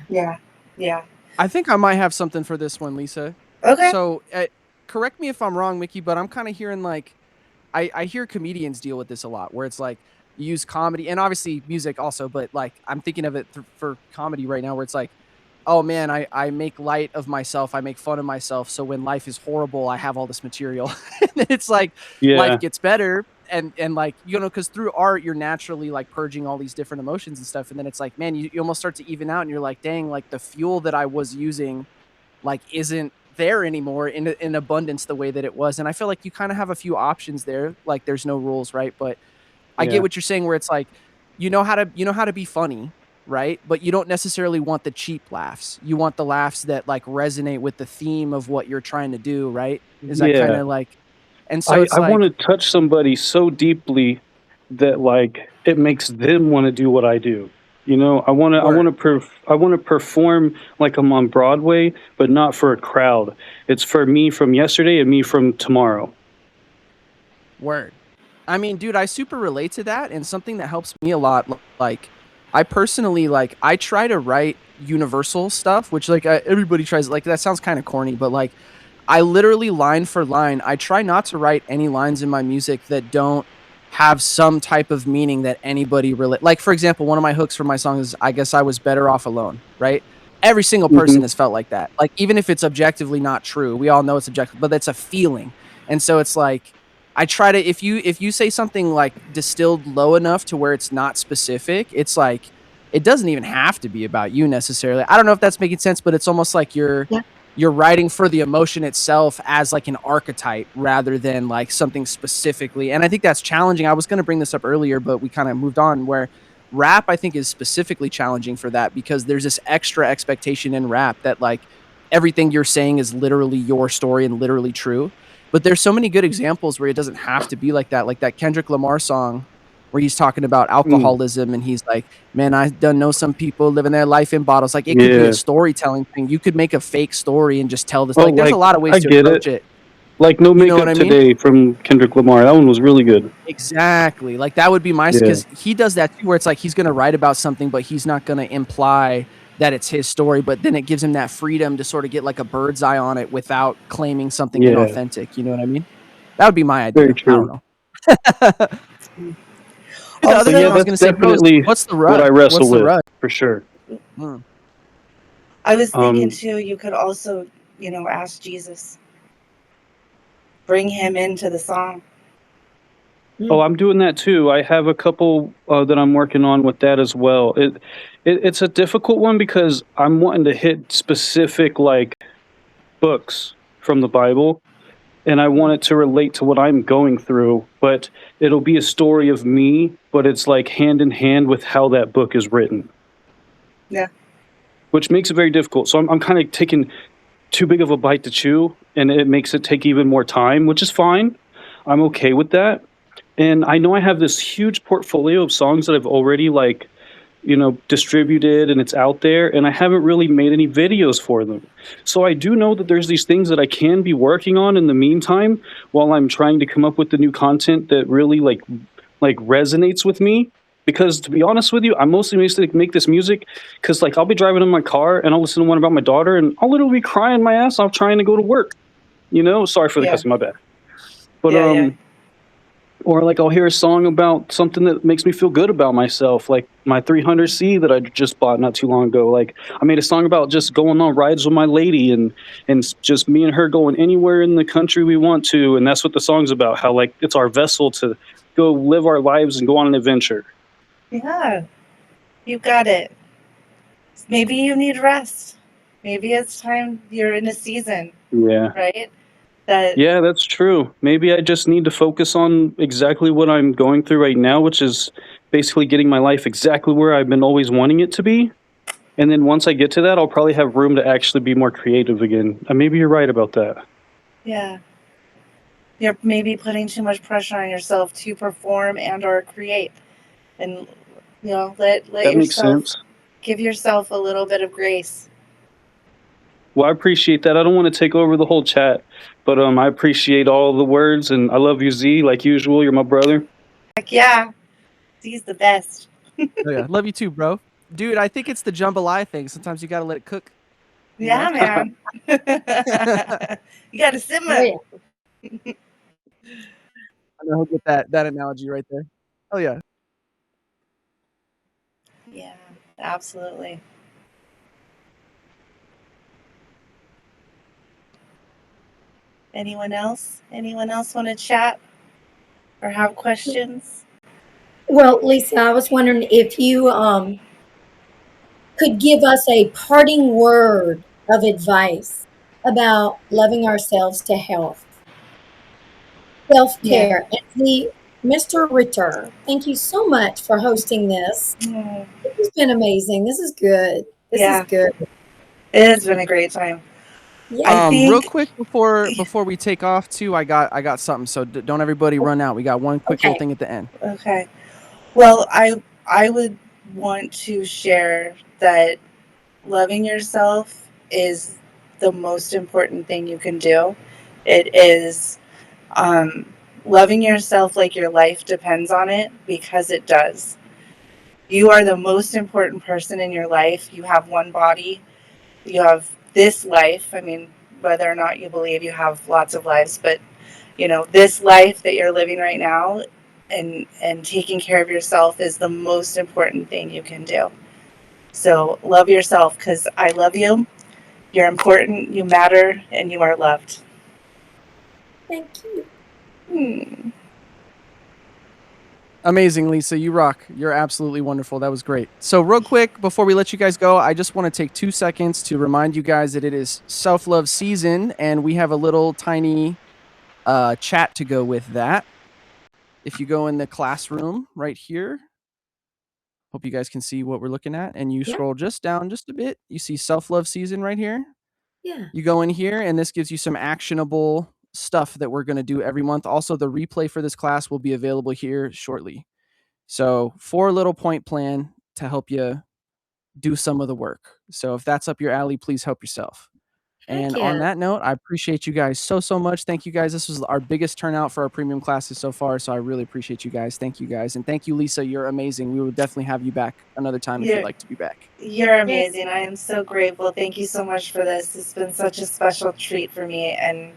Yeah. Yeah. I think I might have something for this one, Lisa. Okay. So, correct me if I'm wrong, Mickey, but I'm kind of hearing like, I hear comedians deal with this a lot, where it's like you use comedy and obviously music also, but like I'm thinking of it for comedy right now, where it's like, oh man, I make light of myself, I make fun of myself, so when life is horrible, I have all this material, and then it's like Yeah. life gets better, and like because through art you're naturally like purging all these different emotions and stuff, and then it's like, man, you almost start to even out, and you're like, dang, like the fuel that I was using like isn't there anymore in abundance the way that it was. And I feel like you kind of have a few options there. Like there's no rules, right? But I Yeah. get what you're saying, where it's like you know how to be funny, right? But you don't necessarily want the cheap laughs. You want the laughs that like resonate with the theme of what you're trying to do, right? Is that kind Yeah. of like, and so it's I like, want to touch somebody so deeply that like it makes them want to do what I do. You know, I want to perform like I'm on Broadway, but not for a crowd. It's for me from yesterday and me from tomorrow. word. I mean, dude, I super relate to that, and something that helps me a lot, like I personally like I try to write universal stuff, which like everybody tries. Like that sounds kind of corny, but like I literally line for line, I try not to write any lines in my music that don't have some type of meaning that anybody relate. Like for example, one of my hooks for my song is "I guess I was better off alone," right? Every single person has felt like that. Like even if it's objectively not true, we all know it's objective, but it's a feeling, and so it's like. I try to if you say something like distilled low enough to where it's not specific, it's like it doesn't even have to be about you necessarily. I don't know if that's making sense, but it's almost like you're writing for the emotion itself as like an archetype rather than like something specifically. And I think that's challenging. I was going to bring this up earlier, but we kind of moved on, where rap I think is specifically challenging for that because there's this extra expectation in rap that like everything you're saying is literally your story and literally true. But there's so many good examples where it doesn't have to be like that. Like that Kendrick Lamar song where he's talking about alcoholism and he's like, man, I done know some people living their life in bottles. Like it could be a storytelling thing. You could make a fake story and just tell this. Like there's a lot of ways to approach it. Like No You know Makeup what I mean? Today from Kendrick Lamar. That one was really good. Exactly. Like that would be my, because he does that too, where it's like he's going to write about something, but he's not going to imply that it's his story, but then it gives him that freedom to sort of get like a bird's eye on it without claiming something inauthentic. You know what I mean? That would be my idea. Very true. I don't know. The other thing I was going to say, definitely what's the rut? what I wrestle What's the with, rut? for sure. I was thinking too, you could also, ask Jesus. Bring him into the song. Oh, I'm doing that too. I have a couple that I'm working on with that as well. It's a difficult one because I'm wanting to hit specific like books from the Bible, and I want it to relate to what I'm going through, but it'll be a story of me, but it's like hand in hand with how that book is written. Yeah. Which makes it very difficult. So I'm kind of taking too big of a bite to chew, and it makes it take even more time, which is fine. I'm okay with that. And I know I have this huge portfolio of songs that I've already like, distributed and it's out there, and I haven't really made any videos for them. So I do know that there's these things that I can be working on in the meantime while I'm trying to come up with the new content that really like resonates with me. Because to be honest with you, I'm mostly used to make this music because like I'll be driving in my car and I'll listen to one about my daughter and I'll literally be crying my ass off trying to go to work. Sorry for the cussing, my bad. But or like I'll hear a song about something that makes me feel good about myself, like my 300C that I just bought not too long ago. Like I made a song about just going on rides with my lady and just me and her going anywhere in the country we want to, and that's what the song's about. How like it's our vessel to go live our lives and go on an adventure. Yeah, you got it. Maybe you need rest. Maybe it's time you're in a season. Yeah. Right? Yeah, that's true. Maybe I just need to focus on exactly what I'm going through right now, which is basically getting my life exactly where I've been always wanting it to be. And then once I get to that, I'll probably have room to actually be more creative again. Maybe you're right about that. Yeah. You're maybe putting too much pressure on yourself to perform and or create. And let that yourself makes sense. Give yourself a little bit of grace. Well, I appreciate that. I don't want to take over the whole chat, but I appreciate all the words, and I love you, Z, like usual. You're my brother. Heck yeah. Z's the best. Oh, yeah. Love you too, bro. Dude, I think it's the jambalaya thing. Sometimes you got to let it cook. Yeah, man. You got to simmer. Oh, yeah. I know he'll get that analogy right there. Oh, yeah. Yeah, absolutely. Anyone else? Anyone else want to chat or have questions? Well, Lisa, I was wondering if you could give us a parting word of advice about loving ourselves to health, self-care. And Mr. Ritter, thank you so much for hosting this. Mm. This has been amazing. This is good. This is good. It has been a great time. Yeah. Real quick before we take off too, I got something. So don't everybody run out. We got one quick little thing at the end. Okay. Well, I would want to share that loving yourself is the most important thing you can do. It is loving yourself like your life depends on it, because it does. You are the most important person in your life. You have one body. You have this life. I mean, whether or not you believe you have lots of lives, but this life that you're living right now, and taking care of yourself is the most important thing you can do. So love yourself, because I love you. You're important, you matter, and you are loved. Thank you. Amazing, Lisa. You rock. You're absolutely wonderful. That was great. So real quick, before we let you guys go, I just want to take 2 seconds to remind you guys that it is self-love season, and we have a little tiny chat to go with that. If you go in the classroom right here, hope you guys can see what we're looking at, and you scroll just down just a bit, you see self-love season right here. Yeah. You go in here, and this gives you some actionable stuff that we're going to do every month. Also, the replay for this class will be available here shortly. So 4 little point plan to help you do some of the work. So if that's up your alley, please help yourself. And on that note, I appreciate you guys so much. Thank you guys. This was our biggest turnout for our premium classes so far. So I really appreciate you guys. Thank you guys. And thank you, Lisa. You're amazing. We will definitely have you back another time if you'd like to be back. You're amazing. I am so grateful. Thank you so much for this. It's been such a special treat for me. And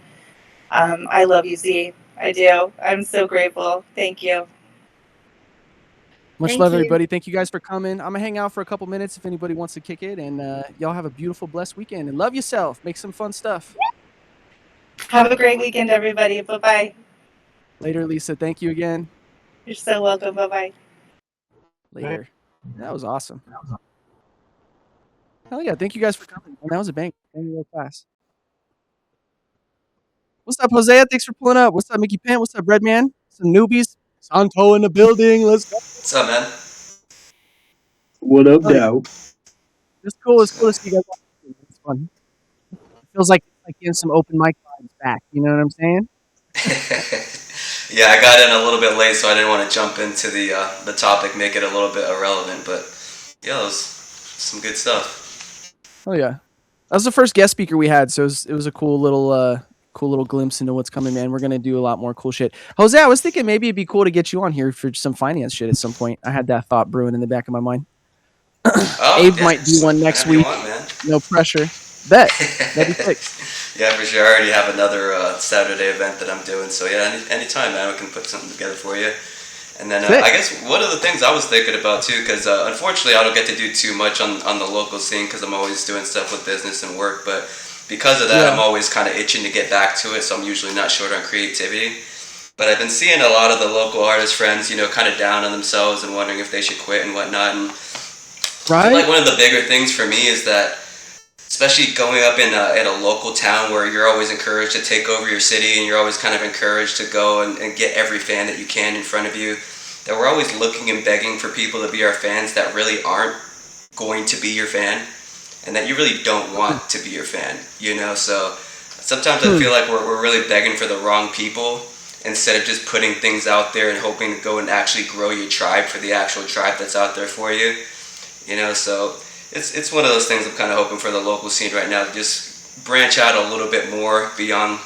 I love you, Z. I do. I'm so grateful. Thank you. Much love, everybody. Thank you guys for coming. I'm going to hang out for a couple minutes if anybody wants to kick it. And y'all have a beautiful, blessed weekend. And love yourself. Make some fun stuff. Have a great weekend, everybody. Bye-bye. Later, Lisa. Thank you again. You're so welcome. Bye-bye. Later. That was awesome. Hell yeah! Thank you guys for coming. That was a bang class. What's up, Hosea? Thanks for pulling up. What's up, Mickey Pant? What's up, Redman? Some newbies. Santo in the building. Let's go. What's up, man? What up, Oh, yeah. now? It's cool. It's cool to see you guys. It's fun. It feels like getting some open mic vibes back. You know what I'm saying? Yeah, I got in a little bit late, so I didn't want to jump into the topic, make it a little bit irrelevant. But yeah, it was some good stuff. Oh yeah, that was the first guest speaker we had, so it was a cool little glimpse into what's coming, man. We're gonna do a lot more cool shit. Jose, I was thinking maybe it'd be cool to get you on here for some finance shit at some point. I had that thought brewing in the back of my mind. Abe might do one next week. No pressure. Bet. That'd be sick. Yeah, for sure. I already have another Saturday event that I'm doing, so yeah, anytime, man, we can put something together for you. And then I guess one of the things I was thinking about too, because unfortunately I don't get to do too much on the local scene because I'm always doing stuff with business and work, but because of that, I'm always kind of itching to get back to it, so I'm usually not short on creativity. But I've been seeing a lot of the local artist friends, kind of down on themselves and wondering if they should quit and whatnot. And I feel like one of the bigger things for me is that, especially going up in a local town where you're always encouraged to take over your city and you're always kind of encouraged to go and get every fan that you can in front of you, that we're always looking and begging for people to be our fans that really aren't going to be your fan and that you really don't want to be your fan, So sometimes I feel like we're really begging for the wrong people instead of just putting things out there and hoping to go and actually grow your tribe for the actual tribe that's out there for you, So it's one of those things I'm kind of hoping for the local scene right now to just branch out a little bit more beyond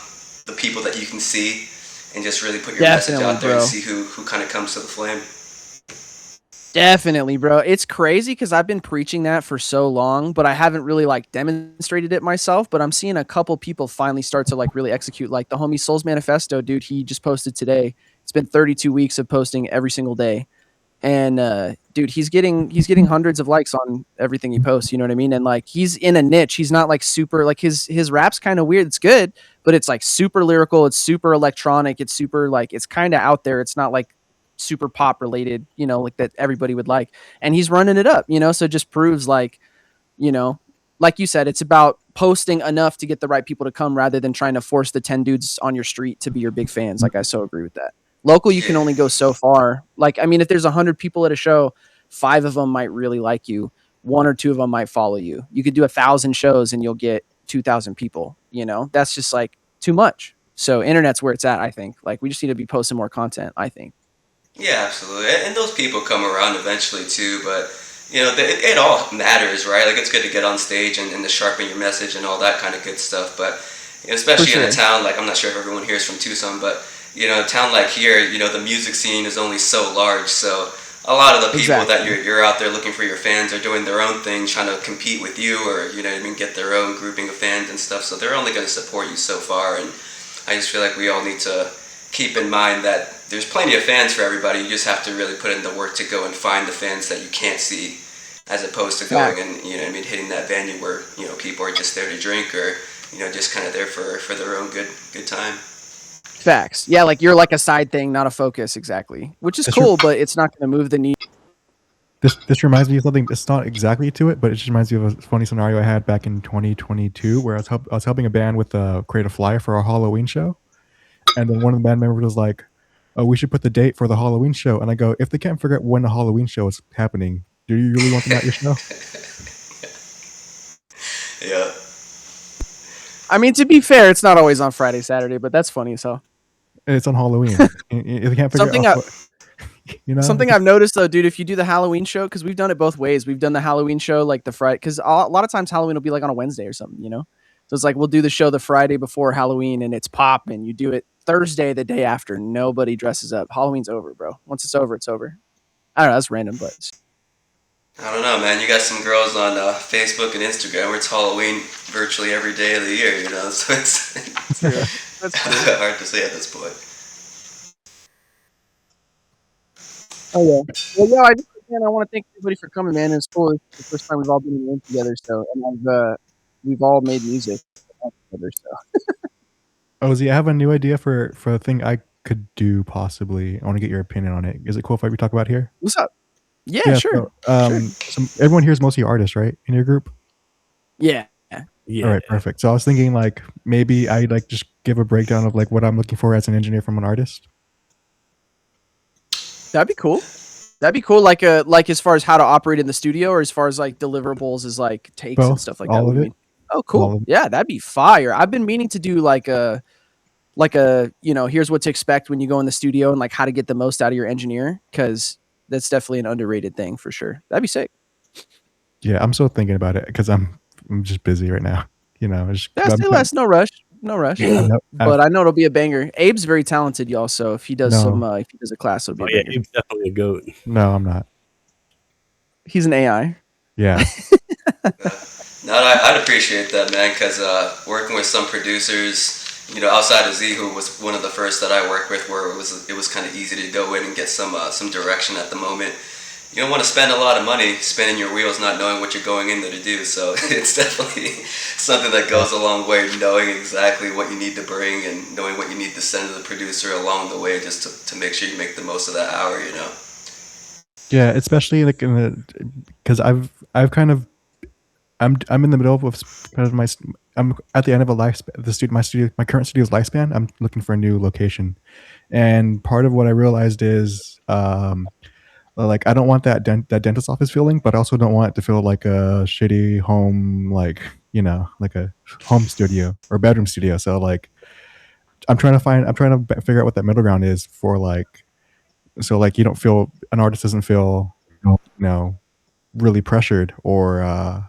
the people that you can see and just really put your message out there and see who kind of comes to the flame. Definitely, bro. It's crazy because I've been preaching that for so long, but I haven't really demonstrated it myself. But I'm seeing a couple people finally start to really execute. Like the homie Souls Manifesto, dude. He just posted today. It's been 32 weeks of posting every single day, and dude, he's getting hundreds of likes on everything he posts. You know what I mean? And he's in a niche. He's not super his rap's kind of weird. It's good, but it's super lyrical. It's super electronic. It's super it's kind of out there. It's not super pop related, that everybody would like, and he's running it up, so it just proves like you said, it's about posting enough to get the right people to come rather than trying to force the 10 dudes on your street to be your big fans. I so agree with that. Local, you can only go so far. If there's 100 people at a show, 5 of them might really like you, 1 or 2 of them might follow you. You could do 1,000 shows and you'll get 2,000 people, that's just too much. So internet's where it's at. I think we just need to be posting more content, I think. Yeah, absolutely. And those people come around eventually too, but it all matters, right? It's good to get on stage and to sharpen your message and all that kind of good stuff. But especially in a town I'm not sure if everyone here is from Tucson, but a town like here, the music scene is only so large. So a lot of the people that you're out there looking for your fans are doing their own thing, trying to compete with you, or get their own grouping of fans and stuff. So they're only going to support you so far. And I just feel like we all need to keep in mind that there's plenty of fans for everybody. You just have to really put in the work to go and find the fans that you can't see, as opposed to going and hitting that venue where people are just there to drink or just kind of there for their own good time. Facts. Yeah, you're a side thing, not a focus. Exactly, which is cool, but it's not going to move the needle. This reminds me of something. It's not exactly to it, but it just reminds me of a funny scenario I had back in 2022 where I was helping a band with create a flyer for our Halloween show. And then one of the band members was like, "Oh, we should put the date for the Halloween show." And I go, "If they can't figure out when the Halloween show is happening, do you really want them at your show?" Yeah. To be fair, it's not always on Friday, Saturday, but that's funny as hell. It's on Halloween. If they can't figure out something I've noticed though, dude, if you do the Halloween show, because we've done it both ways. We've done the Halloween show the Friday, because a lot of times Halloween will be on a Wednesday or something, So it's we'll do the show the Friday before Halloween and it's pop, and you do it Thursday the day after. Nobody dresses up. Halloween's over, bro. Once it's over, it's over. I don't know. That's random, but I don't know, man. You got some girls on Facebook and Instagram where it's Halloween virtually every day of the year, So it's that's hard to say at this point. Oh yeah. Well, yeah. I want to thank everybody for coming, man. It's cool. It's the first time we've all been in the room together, so and we've all made music together. So. Oh, Zee, I have a new idea for a thing I could do possibly. I want to get your opinion on it. Is it cool if we talk about it here? What's up? Yeah, sure. Everyone here is mostly artists, right? In your group? Yeah. Yeah. All right, perfect. So I was thinking like maybe I'd like just give a breakdown of like what I'm looking for as an engineer from an artist. That'd be cool. Like as far as how to operate in the studio, or as far as like deliverables as like takes and Both, stuff like all that. of What do you it. mean? Oh, All cool. of it. Yeah, that'd be fire. I've been meaning to do like a here's what to expect when you go in the studio and like how to get the most out of your engineer, because that's definitely an underrated thing for sure. That'd be sick. Yeah, I'm still thinking about it because I'm just busy right now. You know, That's less. No rush. But I know it'll be a banger. Abe's very talented, y'all. So if he does if he does a class, it'll be a banger. He's definitely a goat. No, I'm not. He's an AI. Yeah. No, I'd appreciate that, man, because working with some producers, outside of Zee, who was one of the first that I worked with, where it was kind of easy to go in and get some direction at the moment. You don't want to spend a lot of money spinning your wheels not knowing what you're going in there to do. So it's definitely something that goes a long way, knowing exactly what you need to bring and knowing what you need to send to the producer along the way, just to make sure you make the most of that hour, Yeah, especially like because I've kind of I'm in the middle of kind of I'm at the end of a lifespan. My current studio's lifespan. I'm looking for a new location, and part of what I realized is like I don't want that dentist office feeling, but I also don't want it to feel like a shitty home, like like a home studio or bedroom studio. So like I'm trying to figure out what that middle ground is for like, so like you don't feel, an artist doesn't feel really pressured or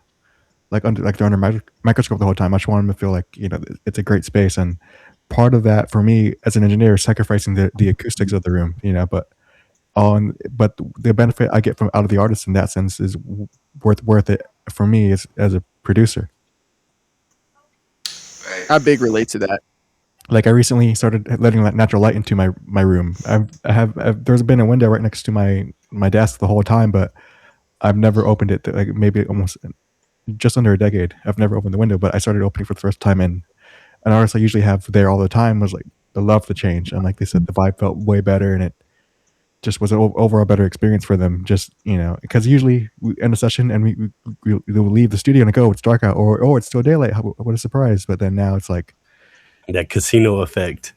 like they're under microscope the whole time. I just want them to feel like it's a great space, and part of that for me as an engineer is sacrificing the acoustics of the room, but the benefit I get out of the artist in that sense is worth it for me as a producer. Right. I big relate to that. Like I recently started letting natural light into my room. There's been a window right next to my desk the whole time, but I've never opened it. Like maybe almost just under a decade, I've never opened the window, but I started opening for the first time. And an artist I usually have there all the time was like, I love the change. And like they said, the vibe felt way better, and it just was an overall better experience for them. Just because usually we end a session and we'll leave the studio and go, it's dark out, or it's still daylight. What a surprise! But then now it's like that casino effect.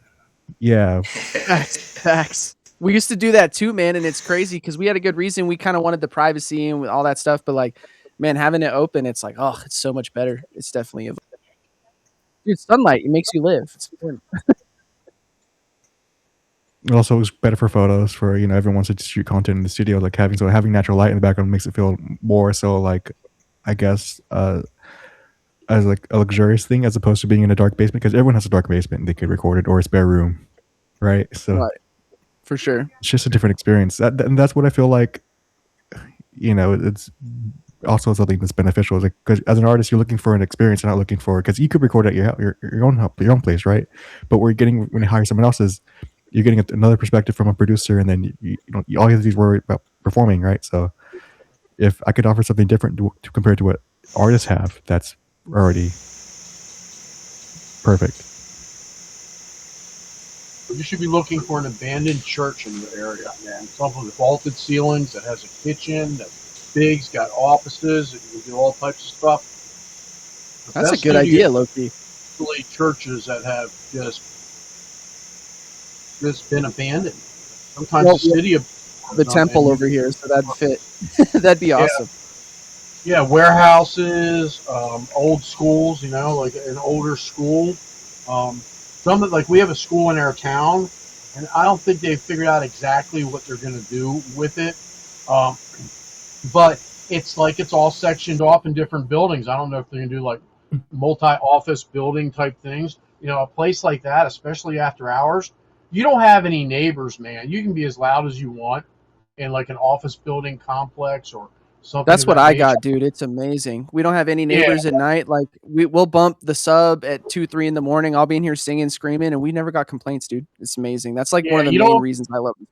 Yeah, facts. We used to do that too, man, and it's crazy because we had a good reason. We kind of wanted the privacy and all that stuff, but like, man, having it open, it's like, oh, it's so much better. It's definitely dude, sunlight. It makes you live. It's important. Also, it was better for photos. For everyone wants to shoot content in the studio, like having natural light in the background makes it feel more so like, I guess, as like a luxurious thing as opposed to being in a dark basement, because everyone has a dark basement and they could record it, or a spare room, right? So, right. For sure, it's just a different experience. And that's what I feel like. It's also something that's beneficial. Like, because as an artist, you're looking for an experience, you're not looking for, because you could record at your own place, right? But when you hire someone else's, you're getting another perspective from a producer, and then you all you have to do is worry about performing, right? So if I could offer something different compared to what artists have, that's already perfect. You should be looking for an abandoned church in your area, man. Something with vaulted ceilings that has a kitchen that's big, it's got offices, that you can do all types of stuff. That's a good idea, Loki. Churches that have just been abandoned. Sometimes the city the temple over here, so that'd fit. That'd be awesome. Yeah, warehouses, old schools, like an older school. Some like we have a school in our town, and I don't think they've figured out exactly what they're going to do with it. But it's like it's all sectioned off in different buildings. I don't know if they're going to do like multi-office building type things. A place like that, especially after hours, you don't have any neighbors, man. You can be as loud as you want in like an office building complex or something. That's what I got, dude. It's amazing. We don't have any neighbors at night. Like we'll bump the sub at 2-3 in the morning. I'll be in here singing, screaming, and we never got complaints, dude. It's amazing. That's like one of the main reasons I love it.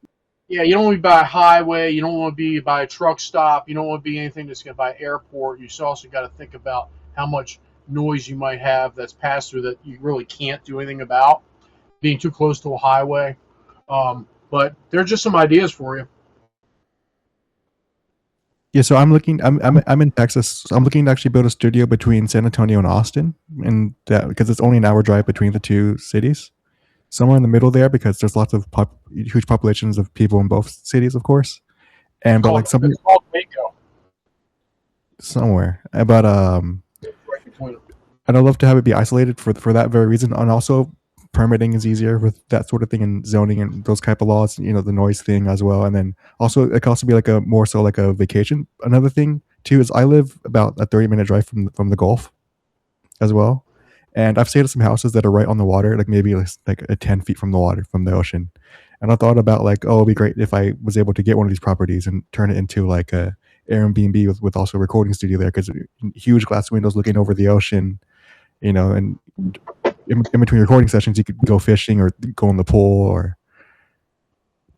Yeah, you don't want to be by a highway. You don't want to be by a truck stop. You don't want to be anything that's going to by airport. You also got to think about how much noise you might have that's passed through that you really can't do anything about. Being too close to a highway. But they're just some ideas for you. Yeah, so I'm looking. I'm in Texas. So I'm looking to actually build a studio between San Antonio and Austin, and that because it's only an hour drive between the two cities. Somewhere in the middle there, because there's lots of huge populations of people in both cities, of course. And but like It's called Mako. somewhere, but Right between them. and I'd love to have it be isolated for that very reason, and also permitting is easier with that sort of thing, and zoning and those type of laws. You know, the noise thing as well, and then also it can also be like a more so like a vacation. Another thing too is I live about a 30-minute drive from the Gulf as well, and I've stayed at some houses that are right on the water, like maybe like 10 feet from the water, from the ocean. And I thought about like, oh, it'd be great if I was able to get one of these properties and turn it into like a Airbnb with also a recording studio there, because huge glass windows looking over the ocean, you know, and in between recording sessions you could go fishing or go in the pool or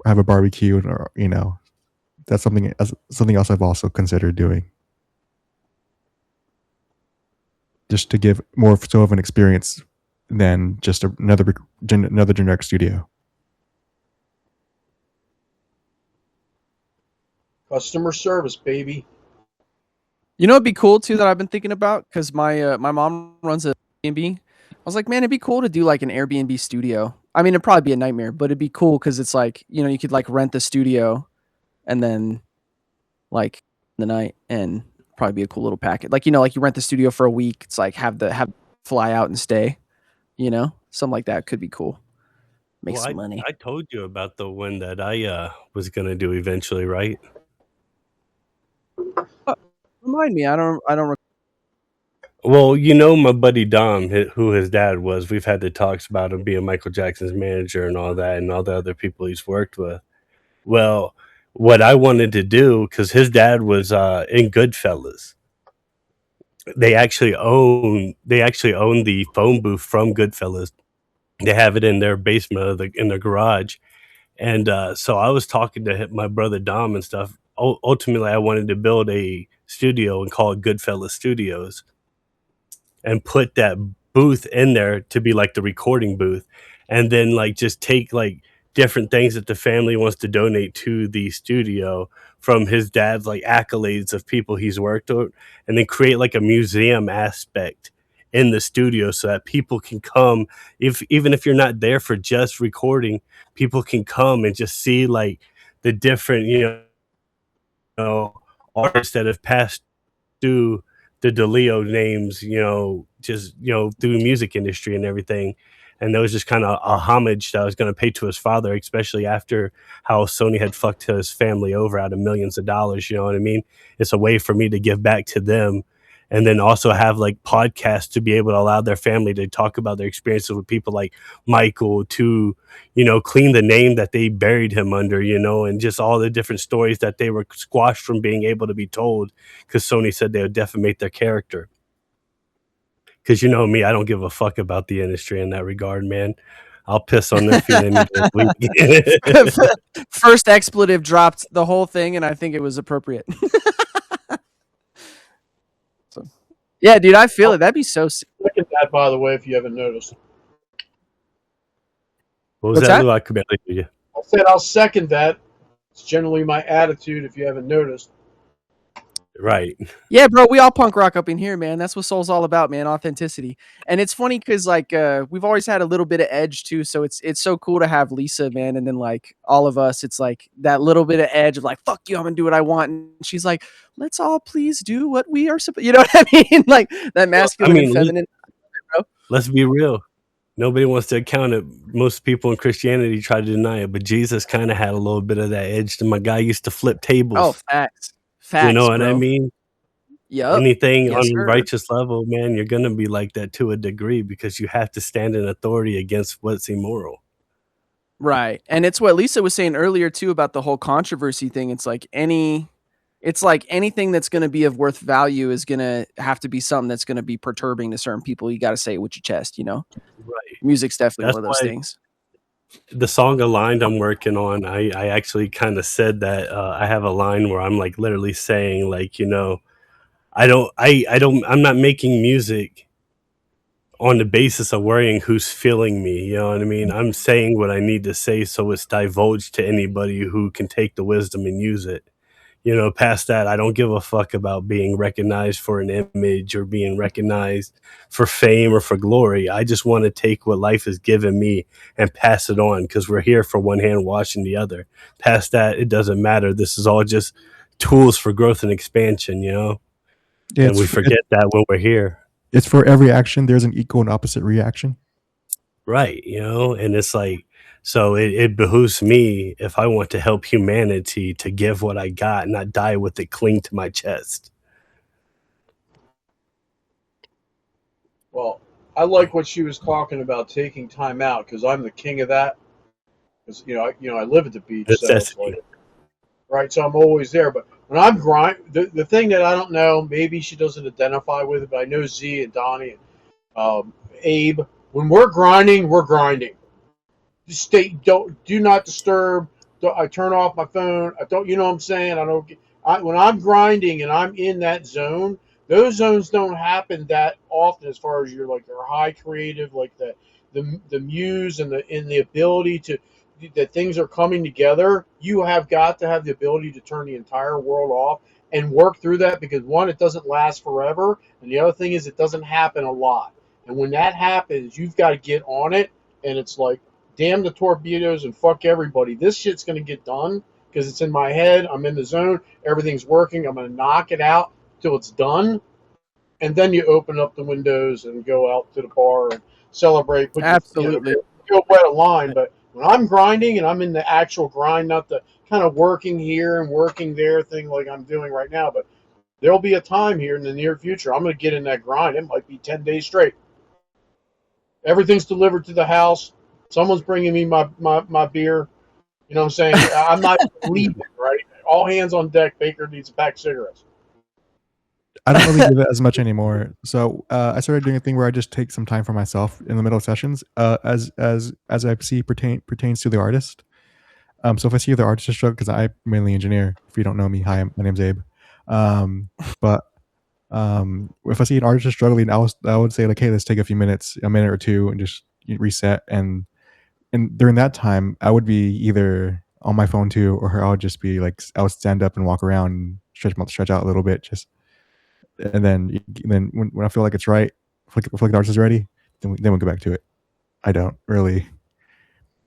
have a barbecue, or you know, that's something else I've also considered doing, just to give more so of an experience than just another generic studio. Customer service, baby. You know, it'd be cool too that I've been thinking about, because my mom runs a Airbnb. I was like, man, it'd be cool to do like an Airbnb studio. I mean, it'd probably be a nightmare, but it'd be cool because it's like, you know, you could like rent the studio, and then like the night, and probably be a cool little packet. Like, you know, like you rent the studio for a week. It's like have fly out and stay. You know, something like that could be cool. Make Well, some money. I told you about the one that I was gonna do eventually, right? Remind me. I don't. Well, you know my buddy Dom, who his dad was. We've had the talks about him being Michael Jackson's manager and all that, and all the other people he's worked with. Well, what I wanted to do, because his dad was in Goodfellas. They actually own the phone booth from Goodfellas. They have it in their basement in their garage. And so I was talking to my brother Dom and stuff. Ultimately, I wanted to build a studio and call it Goodfellas Studios, and put that booth in there to be like the recording booth, and then like just take like different things that the family wants to donate to the studio from his dad's like accolades of people he's worked with, and then create like a museum aspect in the studio so that people can come, even if you're not there for just recording, people can come and just see like the different, know, artists that have passed through the DeLeo names, just, through music industry and everything. And that was just kind of a homage that I was going to pay to his father, especially after how Sony had fucked his family over out of millions of dollars. You know what I mean? It's a way for me to give back to them. And then also have like podcasts to be able to allow their family to talk about their experiences with people like Michael, to, clean the name that they buried him under, and just all the different stories that they were squashed from being able to be told because Sony said they would defamate their character. Because you know me, I don't give a fuck about the industry in that regard, man. I'll piss on their feet any day of the week. First expletive dropped the whole thing, and I think it was appropriate. So, yeah, dude, I feel it. That'd be so sick. Look at that, by the way, if you haven't noticed. What was What's that? that? I could barely hear you. I said I'll second that. It's generally my attitude, if you haven't noticed. Right. Yeah, bro, we all punk rock up in here, man. That's what soul's all about, man. Authenticity. And it's funny because like we've always had a little bit of edge too. So it's so cool to have Lisa, man. And then like all of us, it's like that little bit of edge of like, fuck you, I'm gonna do what I want. And she's like, let's all please do what we are supposed. You know what I mean? Like that masculine and feminine. Let's be real. Nobody wants to account it. Most people in Christianity try to deny it, but Jesus kind of had a little bit of that edge. My guy used to flip tables. Oh, facts. Facts, you know what bro. I mean? Yep. Anything Yes, on sir. righteous level, man, you're gonna be like that to a degree because you have to stand in authority against what's immoral. Right. And it's what Lisa was saying earlier too about the whole controversy thing. It's like anything that's going to be of worth value is going to have to be something that's going to be perturbing to certain people. You got to say it with your chest, Right. Music's definitely That's one of those things. The song Aligned I'm working on, I actually kind of said that I have a line where I'm like literally saying like, I'm not making music on the basis of worrying who's feeling me. You know what I mean? I'm saying what I need to say, so it's divulged to anybody who can take the wisdom and use it. You know, past that, I don't give a fuck about being recognized for an image or being recognized for fame or for glory. I just want to take what life has given me and pass it on, because we're here for one hand washing the other. Past that, it doesn't matter. This is all just tools for growth and expansion, you know? Yeah, And we forget that when we're here. It's for every action, there's an equal and opposite reaction. Right, you know? And it's like, so it behooves me, if I want to help humanity, to give what I got, not die with it cling to my chest. Well, I like what she was talking about, taking time out, because I'm the king of that. Because I live at the beach, so it's like, right. So I'm always there. But when I'm the thing that I don't know, maybe she doesn't identify with it, but I know Z and Donnie and Abe. When we're grinding, we're grinding. Just do not disturb. I turn off my phone. I don't. You know what I'm saying? When I'm grinding and I'm in that zone, those zones don't happen that often as far as your high creative, like the muse and the ability to that things are coming together. You have got to have the ability to turn the entire world off and work through that, because one, it doesn't last forever, and the other thing is it doesn't happen a lot. And when that happens, you've got to get on it, and it's like, damn the torpedoes and fuck everybody. This shit's going to get done because it's in my head. I'm in the zone. Everything's working. I'm going to knock it out till it's done. And then you open up the windows and go out to the bar and celebrate. Absolutely. Go wet a line. But when I'm grinding and I'm in the actual grind, not the kind of working here and working there thing like I'm doing right now, but there'll be a time here in the near future I'm going to get in that grind. It might be 10 days straight. Everything's delivered to the house. Someone's bringing me my beer. You know what I'm saying? I'm not leaving, right? All hands on deck. Baker needs a pack of cigarettes. I don't really do that as much anymore. So I started doing a thing where I just take some time for myself in the middle of sessions, as I see pertains to the artist. So if I see the artist is struggling, because I mainly engineer. If you don't know me, hi, my name's Abe. But if I see an artist is struggling, I would say like, hey, let's take a minute or two, and just reset. And during that time, I would be either on my phone too, or I would just be like, I would stand up and walk around and stretch out a little bit, and then when I feel like it's right, if the artist is ready, then we'll go back to it. I don't really.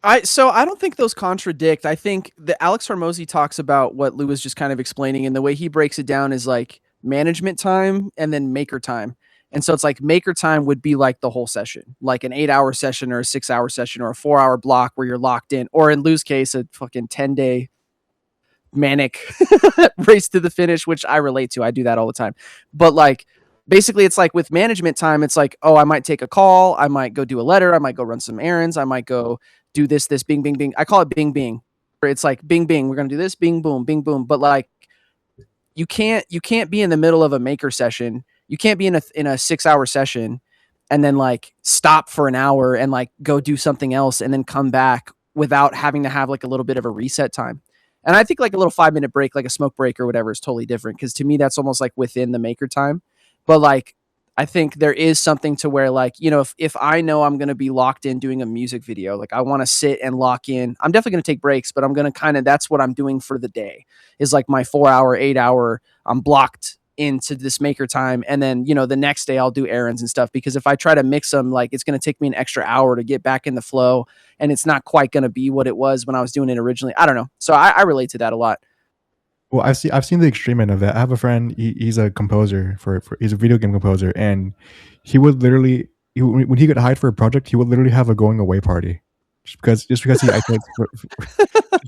I don't think those contradict. I think that Alex Hormozy talks about what Lou was just kind of explaining, and the way he breaks it down is like management time and then maker time. And so it's like maker time would be like the whole session, like an 8-hour session or a 6-hour session or a 4-hour block where you're locked in, or in Lou's case, a fucking 10-day manic race to the finish, which I relate to. I do that all the time. But like, basically it's like with management time, it's like, oh, I might take a call. I might go do a letter. I might go run some errands. I might go do this, bing, bing, bing. I call it bing, bing. It's like bing, bing. We're going to do this, bing, boom, bing, boom. But like, you can't be in the middle of a maker session. You can't be in a 6-hour session and then like stop for an hour and like go do something else and then come back without having to have like a little bit of a reset time. And I think like a little 5-minute break, like a smoke break or whatever, is totally different. Cause to me, that's almost like within the maker time. But like, I think there is something to where like, you know, if I know I'm going to be locked in doing a music video, like I want to sit and lock in, I'm definitely going to take breaks, but I'm going to that's what I'm doing for the day is like my 4-hour, 8-hour, I'm blocked into this maker time. And then, you know, the next day I'll do errands and stuff, because if I try to mix them, like it's going to take me an extra hour to get back in the flow, and it's not quite going to be what it was when I was doing it originally. I don't know. So I relate to that a lot. Well, I've seen the extreme end of that. I have a friend. He's a composer he's a video game composer, and he would literally when he could hide for a project, he would literally have a going away party, just because he isolates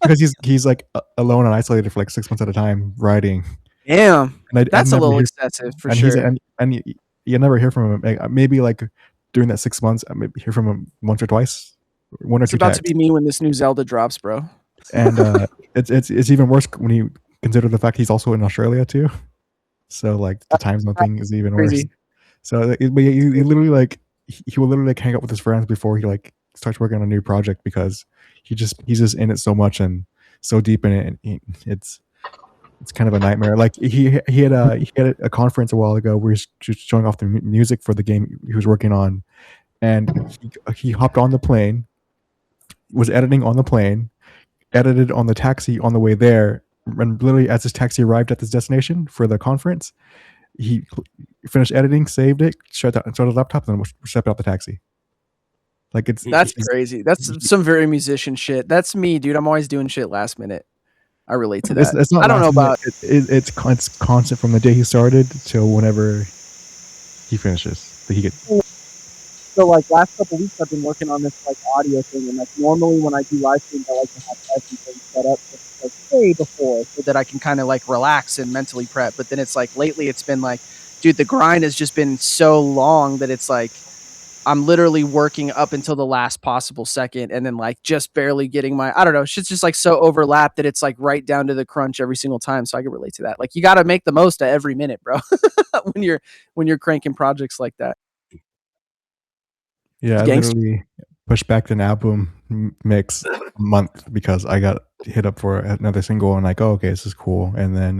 because he's like alone and isolated for like 6 months at a time writing. Damn, that's a little excessive for sure. And you never hear from him. Like, maybe like during that 6 months, I maybe hear from him once or twice, one or two. It's about to be me when this new Zelda drops, bro. And it's even worse when you consider the fact he's also in Australia too. So like the time zone thing is even worse. So he literally like he will literally like hang out with his friends before he like starts working on a new project, because he's just in it so much and so deep in it, and it's kind of a nightmare. Like he had a conference a while ago where he's just showing off the music for the game he was working on, and he hopped on the plane, was editing on the plane, edited on the taxi on the way there, and literally as his taxi arrived at his destination for the conference, he finished editing, saved it, shut the laptop, and then stepped out the taxi. Like That's crazy. That's some very musician shit. That's me, dude. I'm always doing shit last minute. I relate to that. It's not I don't know about it's constant from the day he started till whenever he finishes. He gets. So like last couple weeks I've been working on this like audio thing, and like normally when I do live streams I like to have everything set up just like way before so that I can kind of like relax and mentally prep. But then it's like lately it's been like, dude, the grind has just been so long that it's like I'm literally working up until the last possible second and then like just barely getting my, I don't know, shit's just like so overlapped that it's like right down to the crunch every single time. So I can relate to that. Like you got to make the most of every minute, bro. when you're cranking projects like that. Yeah, I literally pushed back the album mix a month because I got hit up for another single and like, oh, okay, this is cool. And then,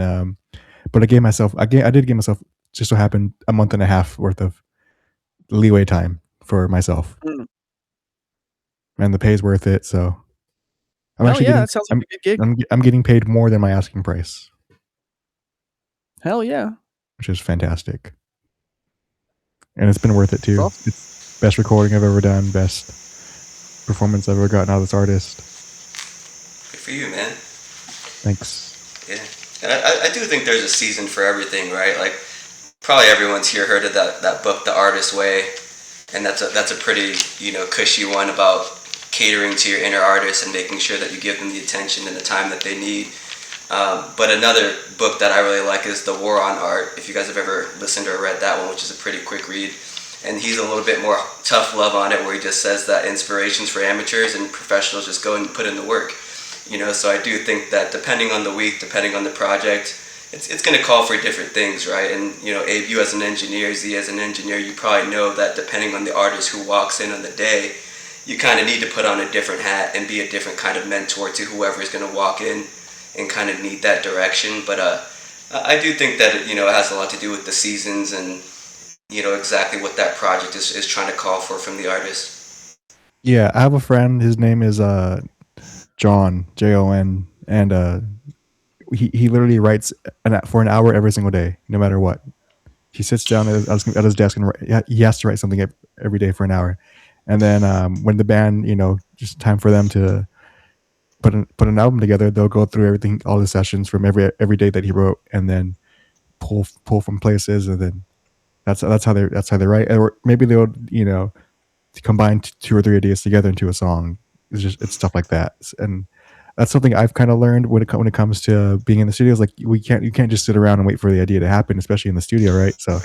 but I did give myself, just so happened, a month and a half worth of leeway time for myself, and the pay's worth it. So I'm that sounds like a good gig. I'm getting paid more than my asking price. Hell yeah, which is fantastic, and it's been worth it too. It's best recording I've ever done, best performance I've ever gotten out of this artist. Good for you, man. Thanks. Yeah, and I do think there's a season for everything, right? Like probably everyone's here heard of that book, The Artist Way. And that's a pretty, cushy one about catering to your inner artists and making sure that you give them the attention and the time that they need. But another book that I really like is The War on Art, if you guys have ever listened or read that one, which is a pretty quick read. And he's a little bit more tough love on it, where he just says that inspiration's for amateurs and professionals just go and put in the work. So I do think that depending on the week, depending on the project, it's going to call for different things, right? And, Abe, you as an engineer, Zee as an engineer, you probably know that depending on the artist who walks in on the day, you kind of need to put on a different hat and be a different kind of mentor to whoever is going to walk in and kind of need that direction. But I do think that, it has a lot to do with the seasons and, exactly what that project is trying to call for from the artist. Yeah, I have a friend, his name is John, Jon, and he literally writes for an hour every single day, no matter what. He sits down at his desk and he has to write something every day for an hour. And then when the band, just time for them to put an album together, they'll go through everything, all the sessions from every day that he wrote, and then pull from places, and then that's how they write. Or maybe they'll combine 2 or 3 ideas together into a song. It's stuff like that. And that's something I've kind of learned when it comes to being in the studios. Like you can't just sit around and wait for the idea to happen, especially in the studio, right? So,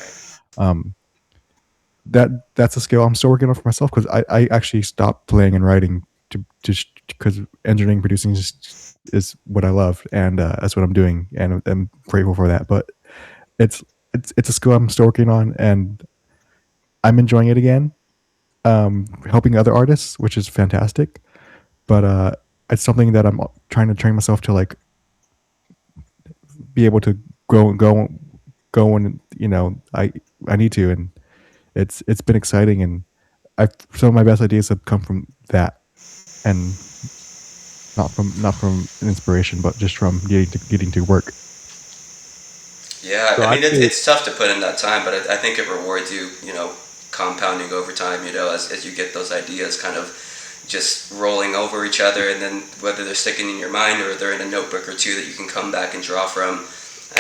that's a skill I'm still working on for myself, because I actually stopped playing and writing because engineering, producing is what I love, and that's what I'm doing, and I'm grateful for that. But it's a skill I'm still working on, and I'm enjoying it again, helping other artists, which is fantastic. But it's something that I'm trying to train myself to like be able to go and I need to, and it's been exciting, and some of my best ideas have come from that, and not from inspiration, but just from getting to work. Yeah, I mean it's tough to put in that time, but I think it rewards you, compounding over time, as you get those ideas kind of just rolling over each other, and then whether they're sticking in your mind or they're in a notebook or two that you can come back and draw from,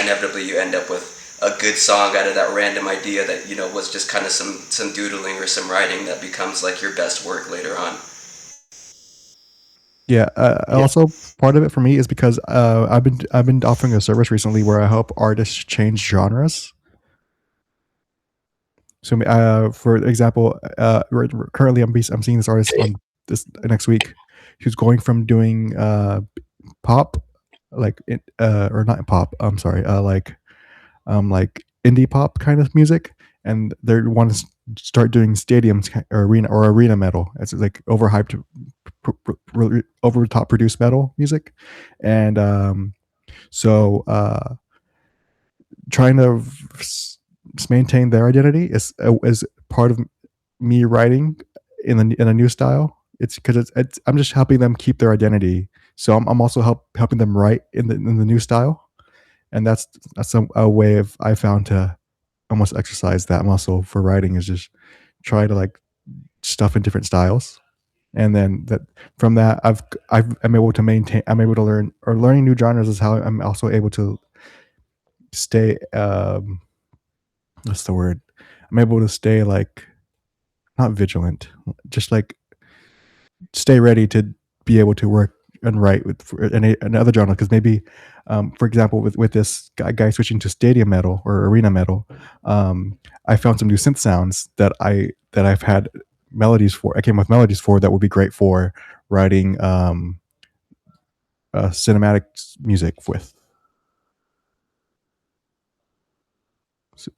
inevitably you end up with a good song out of that random idea that was just kind of some doodling or some writing that becomes like your best work later on. Yeah, also part of it for me is because I've been offering a service recently where I help artists change genres. So for example, currently I'm seeing this artist on this next week, who's going from doing pop, or not pop, I'm sorry, like indie pop kind of music, and they want to start doing stadiums or arena metal. It's like overhyped, over the top produced metal music, and So trying to maintain their identity is part of me writing in a new style. It's because I'm just helping them keep their identity. So I'm also helping them write in the new style, and that's a way I found to almost exercise that muscle for writing, is just try to like stuff in different styles, and then from that I'm able to maintain. I'm able to learning new genres is how I'm also able to stay. What's the word? I'm able to stay like not vigilant, just like stay ready to be able to work and write with another genre. Because maybe, for example, with this guy switching to stadium metal or arena metal, I found some new synth sounds that I've had melodies for. I came with melodies for that would be great for writing cinematic music with.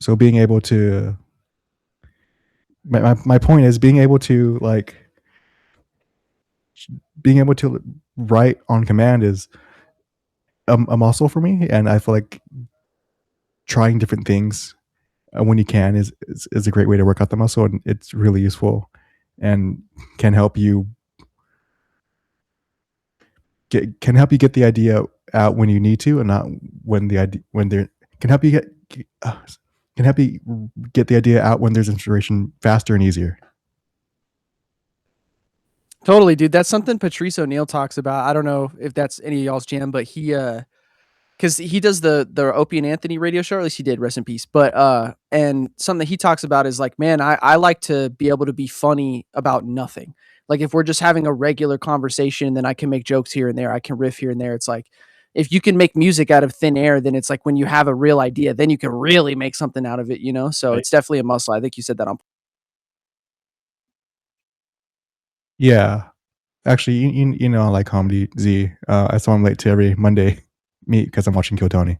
So being able to, my point is being able to write on command is a muscle for me, and I feel like trying different things when you can is a great way to work out the muscle, and it's really useful and can help you get the idea out when you need to, and not when the idea can help you get the idea out when there's inspiration faster and easier. Totally, dude. That's something Patrice O'Neill talks about. I don't know if that's any of y'all's jam, but he because he does the Opie and Anthony radio show, or at least he did, rest in peace. But and something that he talks about is like, man, I like to be able to be funny about nothing. Like if we're just having a regular conversation, then I can make jokes here and there, I can riff here and there. It's like if you can make music out of thin air, then it's like when you have a real idea, then you can really make something out of it, you know? So it's definitely a muscle. I think you said that on. Yeah. Actually, you know, I like comedy, Z. I saw him late to every Monday meet because I'm watching Kill Tony.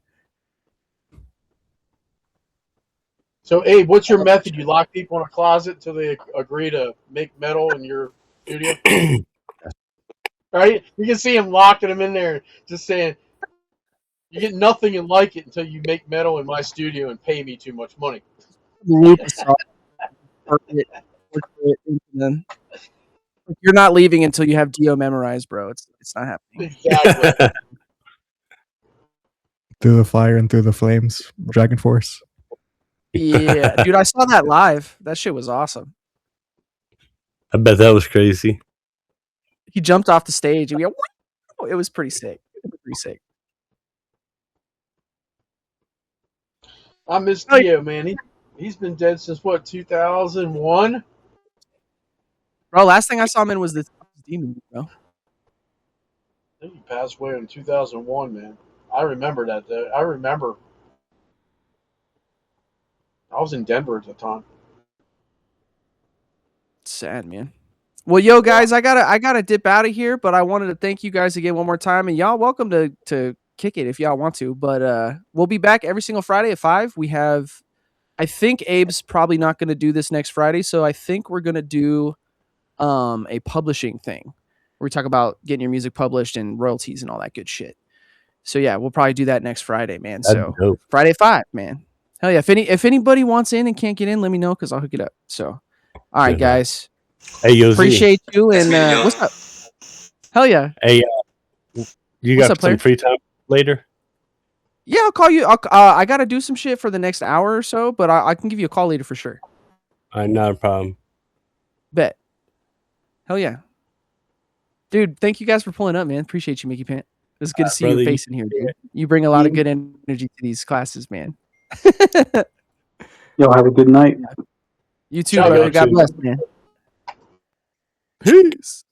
So, Abe, what's your method? You lock people in a closet until they agree to make metal in your studio? Right? You can see him locking them in there, just saying, you get nothing and like it until you make metal in my studio and pay me too much money. Loop a song, work it into them. You're not leaving until you have Dio memorized, bro. It's not happening. Exactly. Through the fire and through the flames, Dragon Force. Yeah, dude, I saw that live. That shit was awesome. I bet that was crazy. He jumped off the stage and it was pretty sick. I miss Dio, man. He's been dead since what, 2001? Bro, last thing I saw him in was the Demon, bro. I think he passed away in 2001, man. I remember that though. I remember. I was in Denver at the time. Sad, man. Well, yo, guys, I gotta dip out of here, but I wanted to thank you guys again one more time, and y'all welcome to kick it if y'all want to. But we'll be back every single Friday at 5. We have, I think Abe's probably not going to do this next Friday, so I think we're gonna do a publishing thing where we talk about getting your music published and royalties and all that good shit. So yeah, we'll probably do that next Friday, man. That'd So be dope. Friday at 5, man. Hell yeah. If anybody wants in and can't get in, let me know because I'll hook it up. So all right, guys. Hey, yo, Appreciate you. And Nice meeting you. what's up? Hell yeah. Hey, you What's got up, player? some free time later? Yeah, I'll call you. I got to do some shit for the next hour or so, but I can give you a call later for sure. Not a problem. Bet. Hell yeah. Dude, thank you guys for pulling up, man. Appreciate you, Mickey Pant. It was good to see brother, your face in here, dude. You bring a lot of good energy to these classes, man. Y'all have a good night. You too, Ciao, brother. guys. God bless, man. Peace.